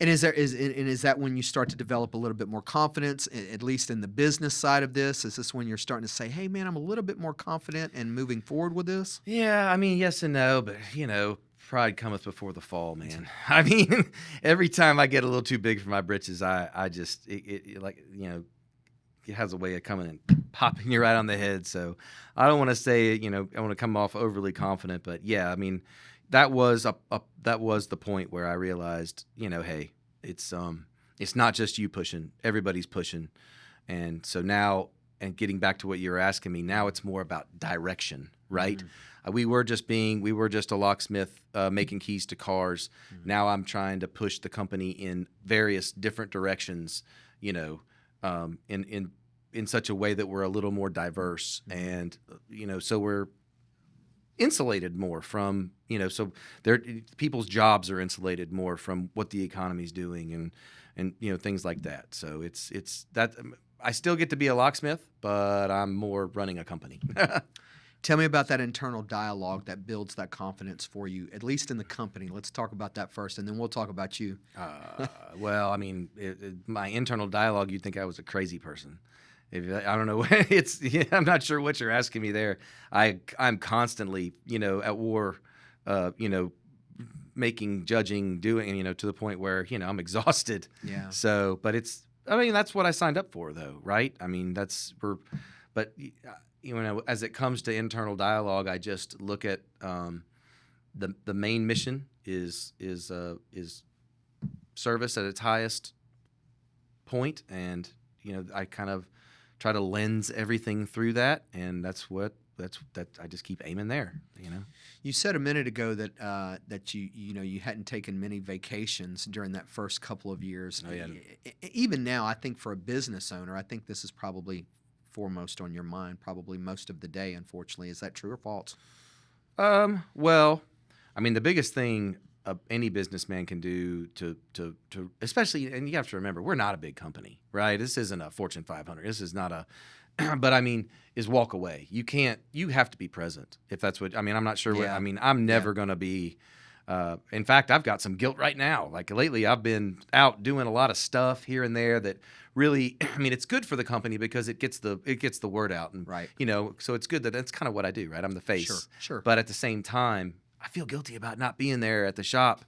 And is that when you start to develop a little bit more confidence, at least in the business side of this? Is this when you're starting to say, hey man, I'm a little bit more confident and moving forward with this? Yeah, I mean, yes and no, but pride cometh before the fall, man. I mean, every time I get a little too big for my britches, I just, it has a way of coming and popping you right on the head. So I don't want to say, I want to come off overly confident, but yeah, I mean, that was the point where I realized, hey, it's it's not just you pushing, everybody's pushing. And so now, and getting back to what you were asking me, now it's more about direction, right? We were just a locksmith making keys to cars. Now I'm trying to push the company in various different directions, you know, in such a way that we're a little more diverse, and you know, so we're insulated more from, you know, so people's jobs are insulated more from what the economy's doing, and you know, things like that. So it's that I still get to be a locksmith, but I'm more running a company. Tell me about that internal dialogue that builds that confidence for you, at least in the company. Let's talk about that first, and then we'll talk about you. Well, I mean, my internal dialogue, you'd think I was a crazy person. I don't know. I'm not sure what you're asking me there. I'm constantly, you know, at war, you know, making, judging, doing, you know, to the point where, you know, I'm exhausted. Yeah. So, but I mean, that's what I signed up for, though, right? I mean, but you know, as it comes to internal dialogue, I just look at the main mission is service at its highest point, and you know, I kind of try to lens everything through that, and that's I just keep aiming there, you know. You said a minute ago that that you know, you hadn't taken many vacations during that first couple of years. Oh, yeah. Even now, I think for a business owner, I think this is probably foremost on your mind, probably most of the day, unfortunately. Is that true or false? Well, I mean, the biggest thing any businessman can do to especially, and you have to remember, we're not a big company, right? This isn't a Fortune 500. This is not a, but I mean, is walk away. You have to be present if that's what, I mean, I'm not sure what, I mean, I'm never going to be, in fact, I've got some guilt right now. Like lately I've been out doing a lot of stuff here and there that really, I mean, it's good for the company because it gets the word out, and right, you know, so it's good that's kind of what I do, right? I'm the face. Sure. But at the same time, I feel guilty about not being there at the shop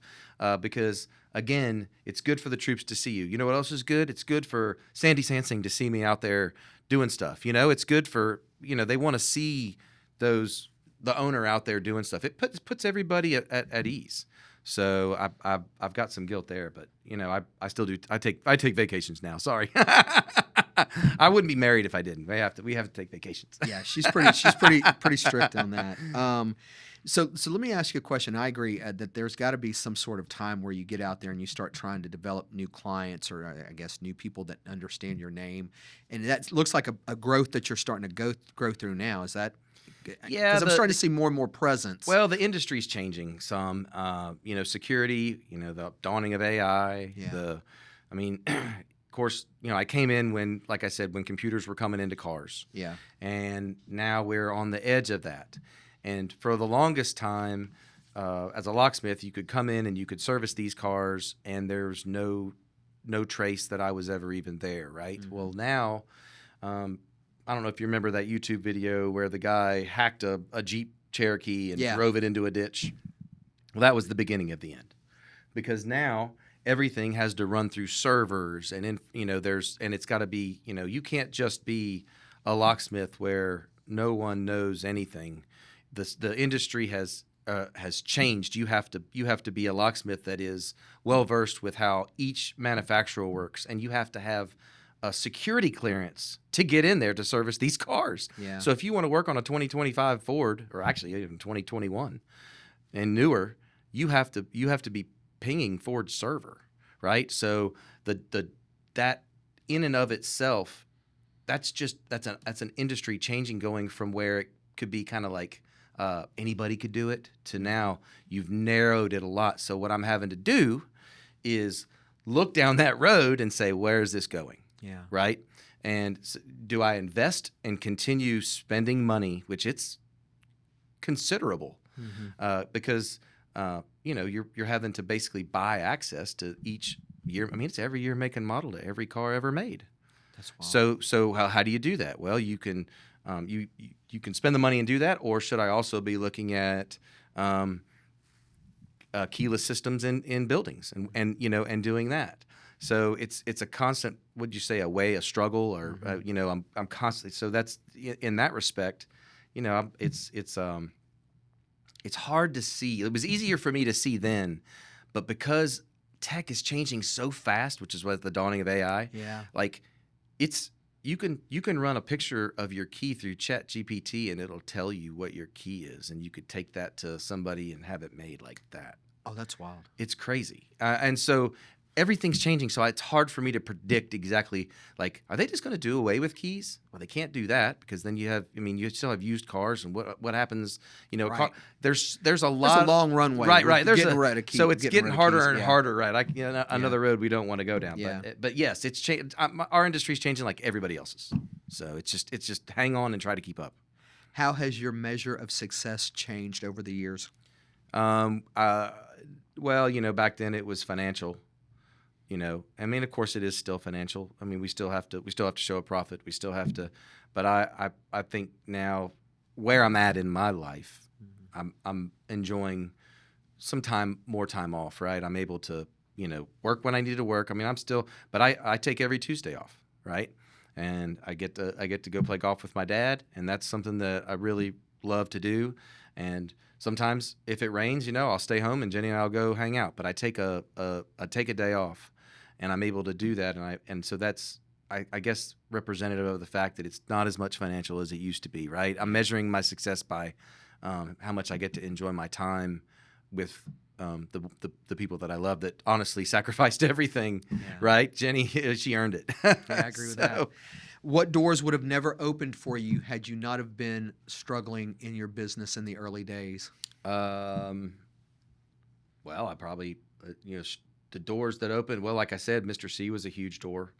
because, again, it's good for the troops to see you. You know what else is good? It's good for Sandy Sansing to see me out there doing stuff. You know, it's good for, you know, they want to see the owner out there doing stuff. It puts everybody at ease. So I've got some guilt there, but you know, I still do. I take vacations now. Sorry. I wouldn't be married if I didn't. We have to take vacations. Yeah, she's pretty strict on that. So let me ask you a question. I agree that there's got to be some sort of time where you get out there and you start trying to develop new clients, or I guess new people that understand your name, and that looks like a growth that you're starting to grow through now. Is that? Yeah, because I'm starting to see more and more presence. Well, the industry's changing some. You know, security. You know, the dawning of AI. Yeah. I mean, of course, you know, I came in when, like I said, when computers were coming into cars. Yeah. And now we're on the edge of that. And for the longest time, as a locksmith, you could come in and you could service these cars, and there's no trace that I was ever even there, right? Mm-hmm. Well, now, I don't know if you remember that YouTube video where the guy hacked a Jeep Cherokee and drove it into a ditch. Well, that was the beginning of the end, because now everything has to run through servers, and you know, and it's got to be, you know, you can't just be a locksmith where no one knows anything. The industry has changed. You have to be a locksmith that is well versed with how each manufacturer works, and you have to have a security clearance to get in there to service these cars. Yeah. So if you want to work on a 2025 Ford, or actually even 2021 and newer, you have to be pinging Ford's server, right? So that in and of itself, that's an industry changing, going from where it could be kind of like anybody could do it to now you've narrowed it a lot. So what I'm having to do is look down that road and say, where is this going? Yeah. Right. And do I invest and continue spending money, which it's considerable, because you know, you're having to basically buy access to each year. I mean, it's every year make and model to every car ever made. That's wild. So how do you do that? Well, you can you can spend the money and do that, or should I also be looking at keyless systems in buildings and you know, and doing that? So it's a constant, would you say, a struggle, or you know, I'm constantly, so that's in that respect, you know, it's hard to see. It was easier for me to see then, but because tech is changing so fast, which is what the dawning of AI. Yeah. Like you can run a picture of your key through Chat GPT and it'll tell you what your key is, and you could take that to somebody and have it made like that. Oh, that's wild. It's crazy. And so everything's changing. So it's hard for me to predict exactly, like, are they just going to do away with keys? Well, they can't do that, because then you still have used cars, and what happens, Right. there's a lot. There's a long runway. Right. There's so it's getting harder and yeah. harder, right? Another road we don't want to go down. Yeah. But yes, it's changed. Our industry's changing like everybody else's. So it's just hang on and try to keep up. How has your measure of success changed over the years? Well, back then it was financial. I mean, of course it is still financial. I mean, we still have to show a profit. We still have to, but I think now where I'm at in my life, I'm enjoying more time off, right? I'm able to, work when I need to work. I mean, but I take every Tuesday off, right? And I get to go play golf with my dad, and that's something that I really love to do. And sometimes if it rains, I'll stay home and Jenny and I'll go hang out. But I take a day off, and I'm able to do that. And so that's, I guess, representative of the fact that it's not as much financial as it used to be, right? I'm measuring my success by how much I get to enjoy my time with the people that I love, that honestly sacrificed everything, right? Jenny, she earned it. Yeah, I agree with that. What doors would have never opened for you had you not have been struggling in your business in the early days? Well, I probably, the doors that opened, well, like I said, Mr. C was a huge door,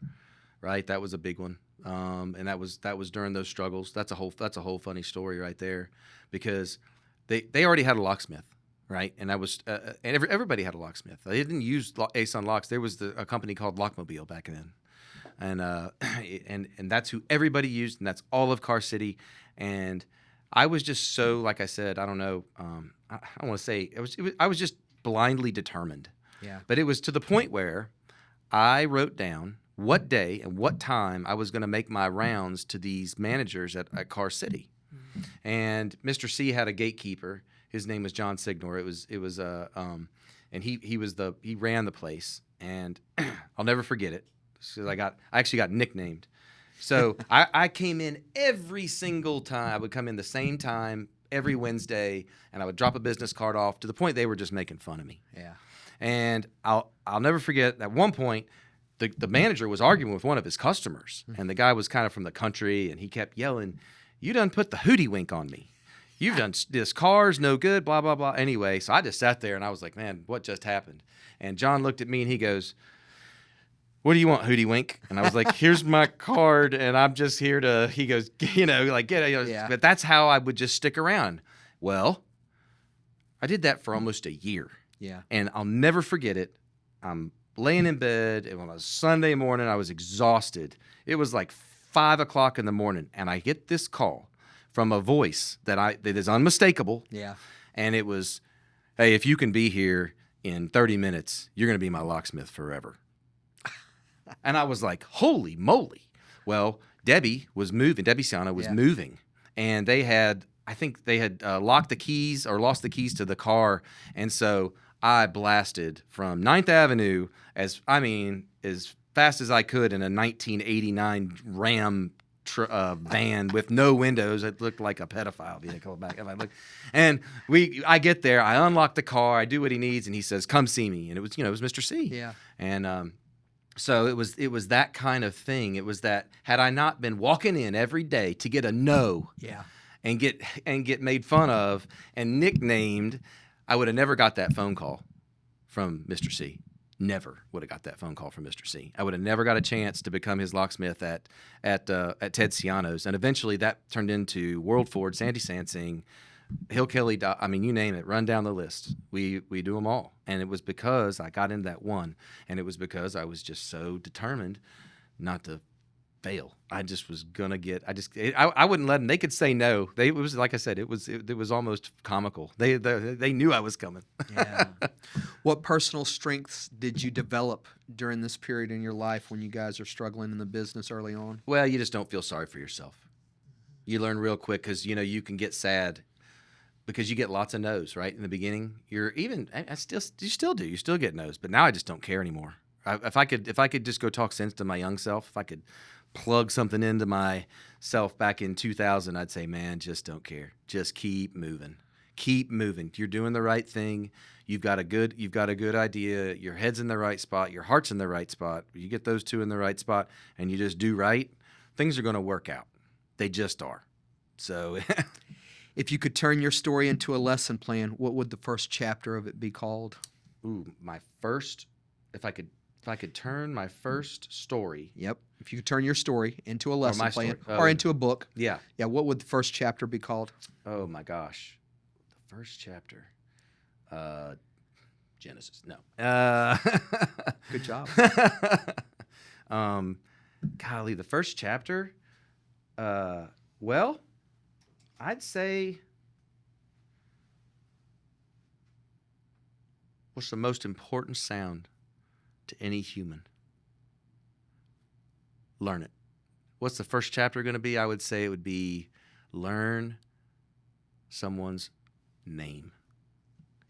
right? That was a big one. And that was during those struggles. That's a whole funny story right there, because they already had a locksmith, right? And everybody had a locksmith. They didn't use Ace on Locks. There was a company called Lockmobile back then. And that's who everybody used, and that's all of Car City. And I was just so, like I said, I don't know, I don't want to say I was just blindly determined. Yeah. But it was to the point where I wrote down what day and what time I was going to make my rounds to these managers at Car City. Mm-hmm. And Mr. C had a gatekeeper. His name was John Signor. And he ran the place, and I'll never forget it. Because I actually got nicknamed. So I came in every single time. I would come in the same time every Wednesday, and I would drop a business card off, to the point they were just making fun of me. Yeah. And I'll never forget, at one point, the manager was arguing with one of his customers, and the guy was kind of from the country, and he kept yelling, "You done put the hootie wink on me. You've done this car's no good, blah, blah, blah." Anyway, so I just sat there, and I was like, man, what just happened? And John looked at me, and he goes, "What do you want, Hootie Wink?" And I was like, "Here's my card, and I'm just here to," he goes, Yeah. But that's how I would just stick around. Well, I did that for almost a year. Yeah. And I'll never forget it. I'm laying in bed, and on a Sunday morning, I was exhausted. It was like 5 o'clock in the morning, and I get this call from a voice that is unmistakable. Yeah. And it was, "Hey, if you can be here in 30 minutes, you're going to be my locksmith forever." And I was like, holy moly. Well, Debbie Siano was moving, and I think they had locked the keys or lost the keys to the car. And so I blasted from 9th Avenue as fast as I could in a 1989 Ram van with no windows. It looked like a pedophile vehicle back. And I get there, I unlock the car, I do what he needs, and he says, "Come see me." And it was Mr. C. Yeah. And so it was that kind of thing. It was that, had I not been walking in every day to get a no, and get made fun of and nicknamed, I would have never got that phone call from Mr. C. Never would have got that phone call from Mr. C. I would have never got a chance to become his locksmith at Ted Ciano's, and eventually that turned into World Ford, Sandy Sansing, Hill Kelly. I mean, you name it, run down the list. We do them all, and it was because I got into that one, and it was because I was just so determined not to fail. I just was gonna get. I wouldn't let them. They could say no. It was like I said. It was almost comical. They knew I was coming. Yeah. What personal strengths did you develop during this period in your life when you guys are struggling in the business early on? Well, you just don't feel sorry for yourself. You learn real quick, because you can get sad, because you get lots of no's, right? In the beginning, you still do. You still get no's, but now I just don't care anymore. If I could just go talk sense to my young self, if I could plug something into myself back in 2000, I'd say, man, just don't care. Just keep moving. Keep moving. You're doing the right thing. You've got a good idea. Your head's in the right spot. Your heart's in the right spot. You get those two in the right spot and you just do right, things are going to work out. They just are. So if you could turn your story into a lesson plan, what would the first chapter of it be called? If I could turn my first story. Yep. If you could turn your story into a lesson plan story. or into a book. Yeah. Yeah. What would the first chapter be called? Oh my gosh. The first chapter. Genesis. No. Good job. Golly, the first chapter. Well, I'd say, what's the most important sound to any human? Learn it. What's the first chapter going to be? I would say it would be learn someone's name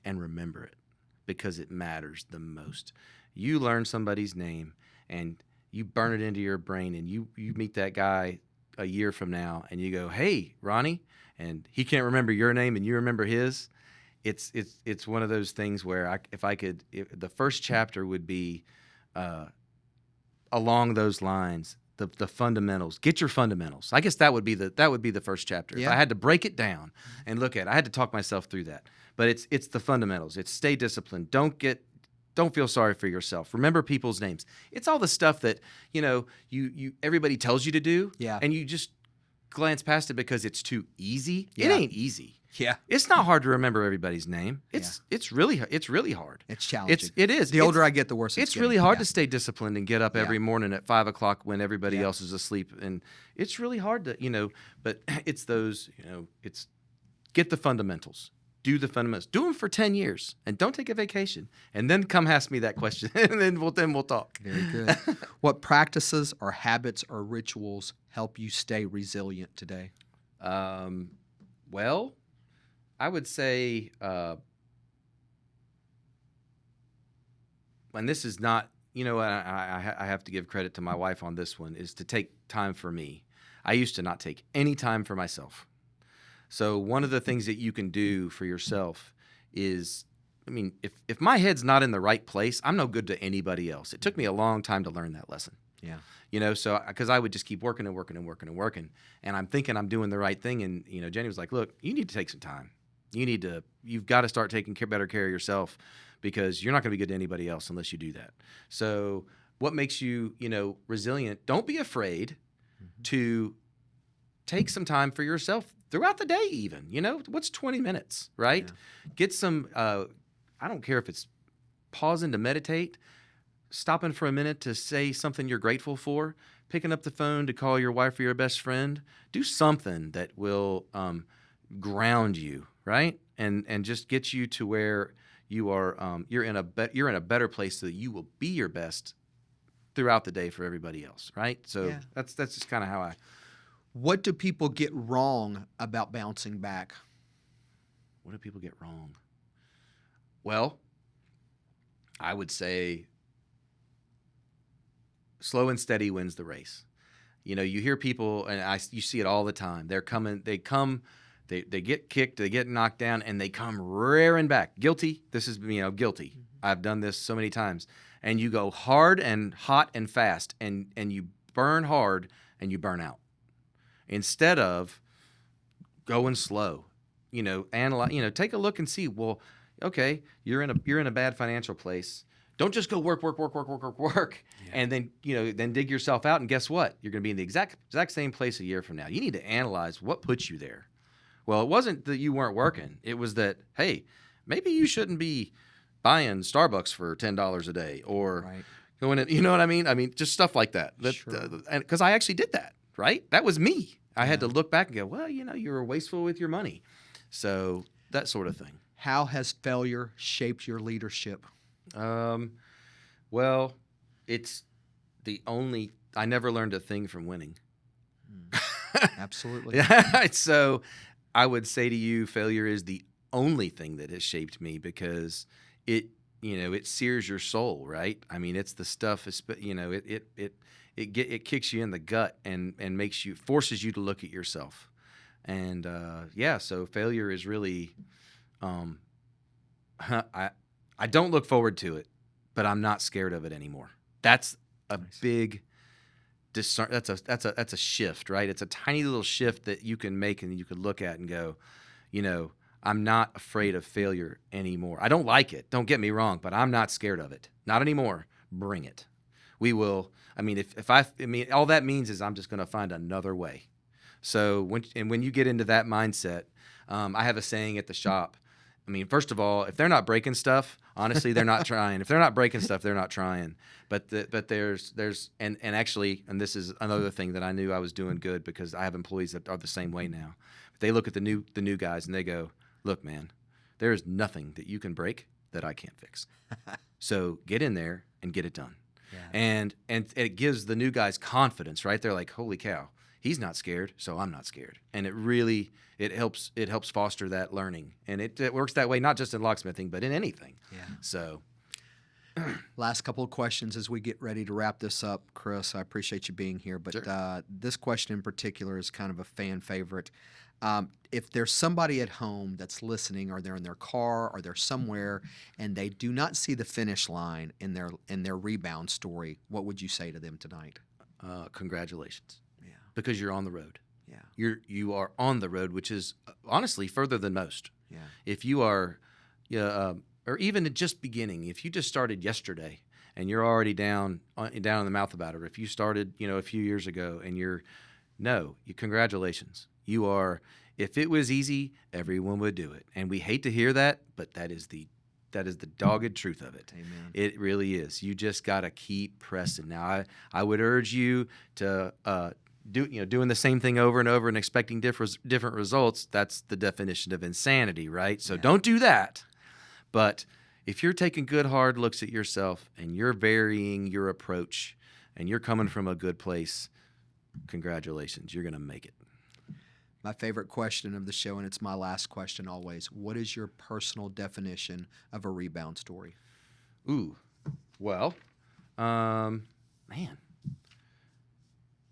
and remember it, because it matters the most. You learn somebody's name and you burn it into your brain, and you meet that guy a year from now and you go, hey, Ronnie, and he can't remember your name and you remember his. It's one of those things where the first chapter would be along those lines, the fundamentals. Get your fundamentals. I guess that would be the first chapter. Yeah. If I had to break it down and look at it, I had to talk myself through that. But it's the fundamentals. It's stay disciplined. Don't feel sorry for yourself. Remember people's names. It's all the stuff that, you everybody tells you to do. Yeah. And you just glance past it because it's too easy. Yeah. It ain't easy. Yeah. It's not hard to remember everybody's name. It's really hard. It's challenging. It is. The older I get, the worse it's really hard to stay disciplined and get up every morning at 5 o'clock when everybody else is asleep. And it's really hard to, but it's those, it's get the fundamentals. Do the fundamentals. Do them for 10 years and don't take a vacation. And then come ask me that question and then we'll talk. Very good. What practices or habits or rituals help you stay resilient today? Well, I would say, and this is not, I have to give credit to my wife on this one, is to take time for me. I used to not take any time for myself. So one of the things that you can do for yourself is, if my head's not in the right place, I'm no good to anybody else. It took me a long time to learn that lesson. Yeah. So because I would just keep working and working and working and working, and I'm thinking I'm doing the right thing, and Jenny was like, "Look, you need to take some time. You've got to start taking better care of yourself, because you're not going to be good to anybody else unless you do that." So what makes you, resilient? Don't be afraid to take some time for yourself throughout the day, even. What's 20 minutes, right? Yeah. Get some, I don't care if it's pausing to meditate, stopping for a minute to say something you're grateful for, picking up the phone to call your wife or your best friend. Do something that will ground you, right? And just get you to where you are, you're in a better place so that you will be your best throughout the day for everybody else, right? So that's just kind of how I... What do people get wrong about bouncing back? What do people get wrong? Well, I would say slow and steady wins the race. You hear people, and you see it all the time. They get kicked, they get knocked down, and they come rearing back. Guilty. This is, guilty. I've done this so many times. And you go hard and hot and fast, and you burn hard and you burn out. Instead of going slow, analyze, take a look and see, well, okay, you're in a bad financial place. Don't just go work, and then then dig yourself out. And guess what? You're going to be in the exact same place a year from now. You need to analyze what put you there. Well, it wasn't that you weren't working. It was that, hey, maybe you shouldn't be buying Starbucks for $10 a day or going in, you know what I mean? Just stuff like that. And because I actually did that, right? That was me. I had to look back and go, well, you were wasteful with your money. So that sort of thing. How has failure shaped your leadership? Well, I never learned a thing from winning. Absolutely. So I would say to you, failure is the only thing that has shaped me, because it sears your soul, right? I mean, it's the stuff, it kicks you in the gut and forces you to look at yourself. And so failure is really, I don't look forward to it, but I'm not scared of it anymore. That's a big that's a shift, right? It's a tiny little shift that you can make and you can look at and go, I'm not afraid of failure anymore. I don't like it, don't get me wrong, but I'm not scared of it. Not anymore. Bring it. We will. I mean, all that means is I'm just going to find another way. So when you get into that mindset, I have a saying at the shop. I mean, first of all, if they're not breaking stuff, honestly, they're not trying. If they're not breaking stuff, they're not trying. But there's actually, and this is another thing that I knew I was doing good, because I have employees that are the same way now. They look at the new guys and they go, "Look, man, there is nothing that you can break that I can't fix. So get in there and get it done." Yeah. And it gives the new guys confidence, right? They're like, "Holy cow, he's not scared, so I'm not scared." And it helps foster that learning, and it works that way, not just in locksmithing, but in anything. Yeah. So, last couple of questions as we get ready to wrap this up, Chris. I appreciate you being here, but sure. This question in particular is kind of a fan favorite. If there's somebody at home that's listening, or they're in their car, or they're somewhere, and they do not see the finish line in their rebound story, what would you say to them tonight? Congratulations. Yeah. Because you're on the road. Yeah. You are on the road, which is honestly further than most. Yeah. If you are, or even just beginning, if you just started yesterday and you're already down in the mouth about it, or if you started, a few years ago and congratulations. You are. If it was easy, everyone would do it, and we hate to hear that, but that is the dogged truth of it. Amen. It really is. You just got to keep pressing. Now, I would urge you to doing the same thing over and over and expecting different results. That's the definition of insanity, right? So don't do that. But if you're taking good hard looks at yourself and you're varying your approach and you're coming from a good place, congratulations, you're going to make it. My favorite question of the show, and it's my last question always: what is your personal definition of a rebound story? Ooh, well, Well,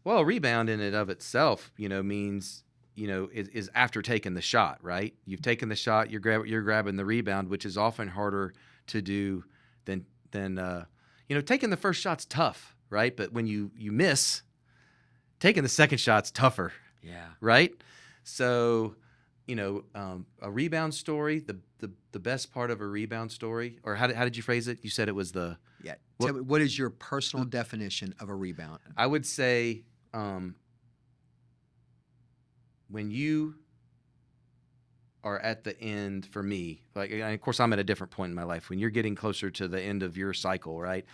a rebound in and of itself, means, is after taking the shot, right? You've taken the shot, you're grabbing the rebound, which is often harder to do than taking the first shot's tough, right? But when you miss, taking the second shot's tougher. Yeah. Right? So, a rebound story, the best part of a rebound story, or how did you phrase it? You said it was Tell me, what is your personal definition of a rebound? I would say, when you are at the end, for me, like, of course, I'm at a different point in my life. When you're getting closer to the end of your cycle, right,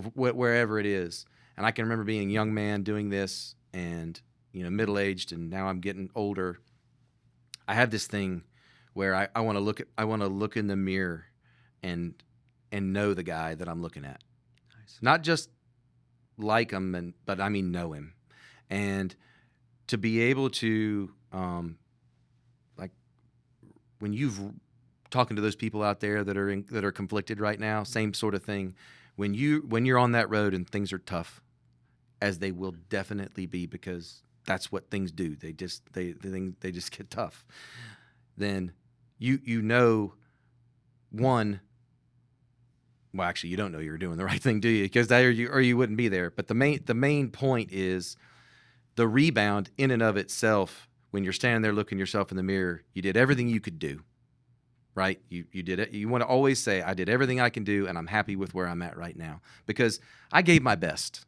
wherever it is, and I can remember being a young man doing this, and middle-aged, and now I'm getting older. I have this thing where I want to look in the mirror and know the guy that I'm looking at. Nice. Not just like him, but I mean know him, and to be able to like when you've talking to those people out there that are conflicted right now, same sort of thing. When you're on that road and things are tough, as they will definitely be, because that's what things do. They just get tough. Then one. Well, actually, you don't know you're doing the right thing, do you? Because or you wouldn't be there. But the main point is the rebound in and of itself. When you're standing there looking yourself in the mirror, you did everything you could do, right? You did it. You want to always say, "I did everything I can do, and I'm happy with where I'm at right now because I gave my best."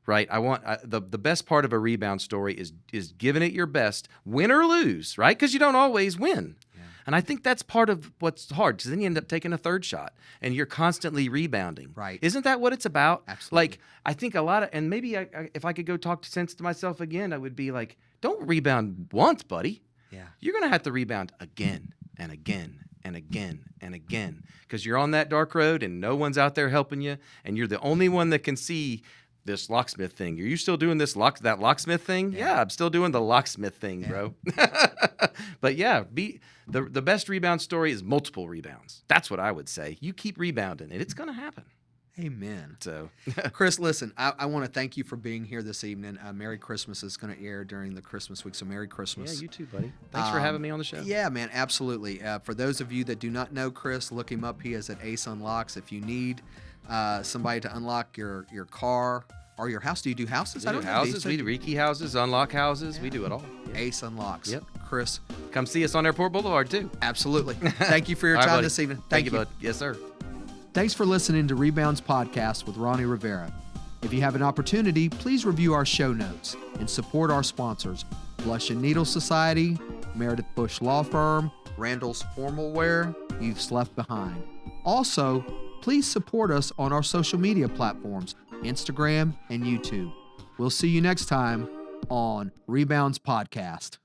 Right? The best part of a rebound story is giving it your best, win or lose, right? Because you don't always win. Yeah. And I think that's part of what's hard, because then you end up taking a third shot and you're constantly rebounding. Right. Isn't that what it's about? Absolutely. Like, I think a lot of, and maybe if I could go talk sense to myself again, I would be like, don't rebound once, buddy. Yeah. You're going to have to rebound again and again and again and again, because you're on that dark road and no one's out there helping you, and you're the only one that can see this locksmith thing. Are you still doing that locksmith thing? Yeah, I'm still doing the locksmith thing, bro. But yeah, the best rebound story is multiple rebounds. That's what I would say. You keep rebounding, and it's going to happen. Amen. So, Chris, listen, I want to thank you for being here this evening. Merry Christmas is going to air during the Christmas week, so Merry Christmas. Yeah, you too, buddy. Thanks for having me on the show. Yeah, man, absolutely. For those of you that do not know Chris, look him up. He is at Ace Unlocks. If you need somebody to unlock your car or your house, do you do houses? We do houses. We do Reiki houses, unlock houses. Yeah. We do it all. Yeah. Ace Unlocks. Yep. Chris. Come see us on Airport Boulevard, too. Absolutely. Thank you for your time this evening. Thank you, bud. Yes, sir. Thanks for listening to Rebounds Podcast with Ronnie Rivera. If you have an opportunity, please review our show notes and support our sponsors, Blush and Needle Society, Meredith Bush Law Firm, Randall's Formal Wear, Youths Left Behind. Also, please support us on our social media platforms, Instagram and YouTube. We'll see you next time on Rebounds Podcast.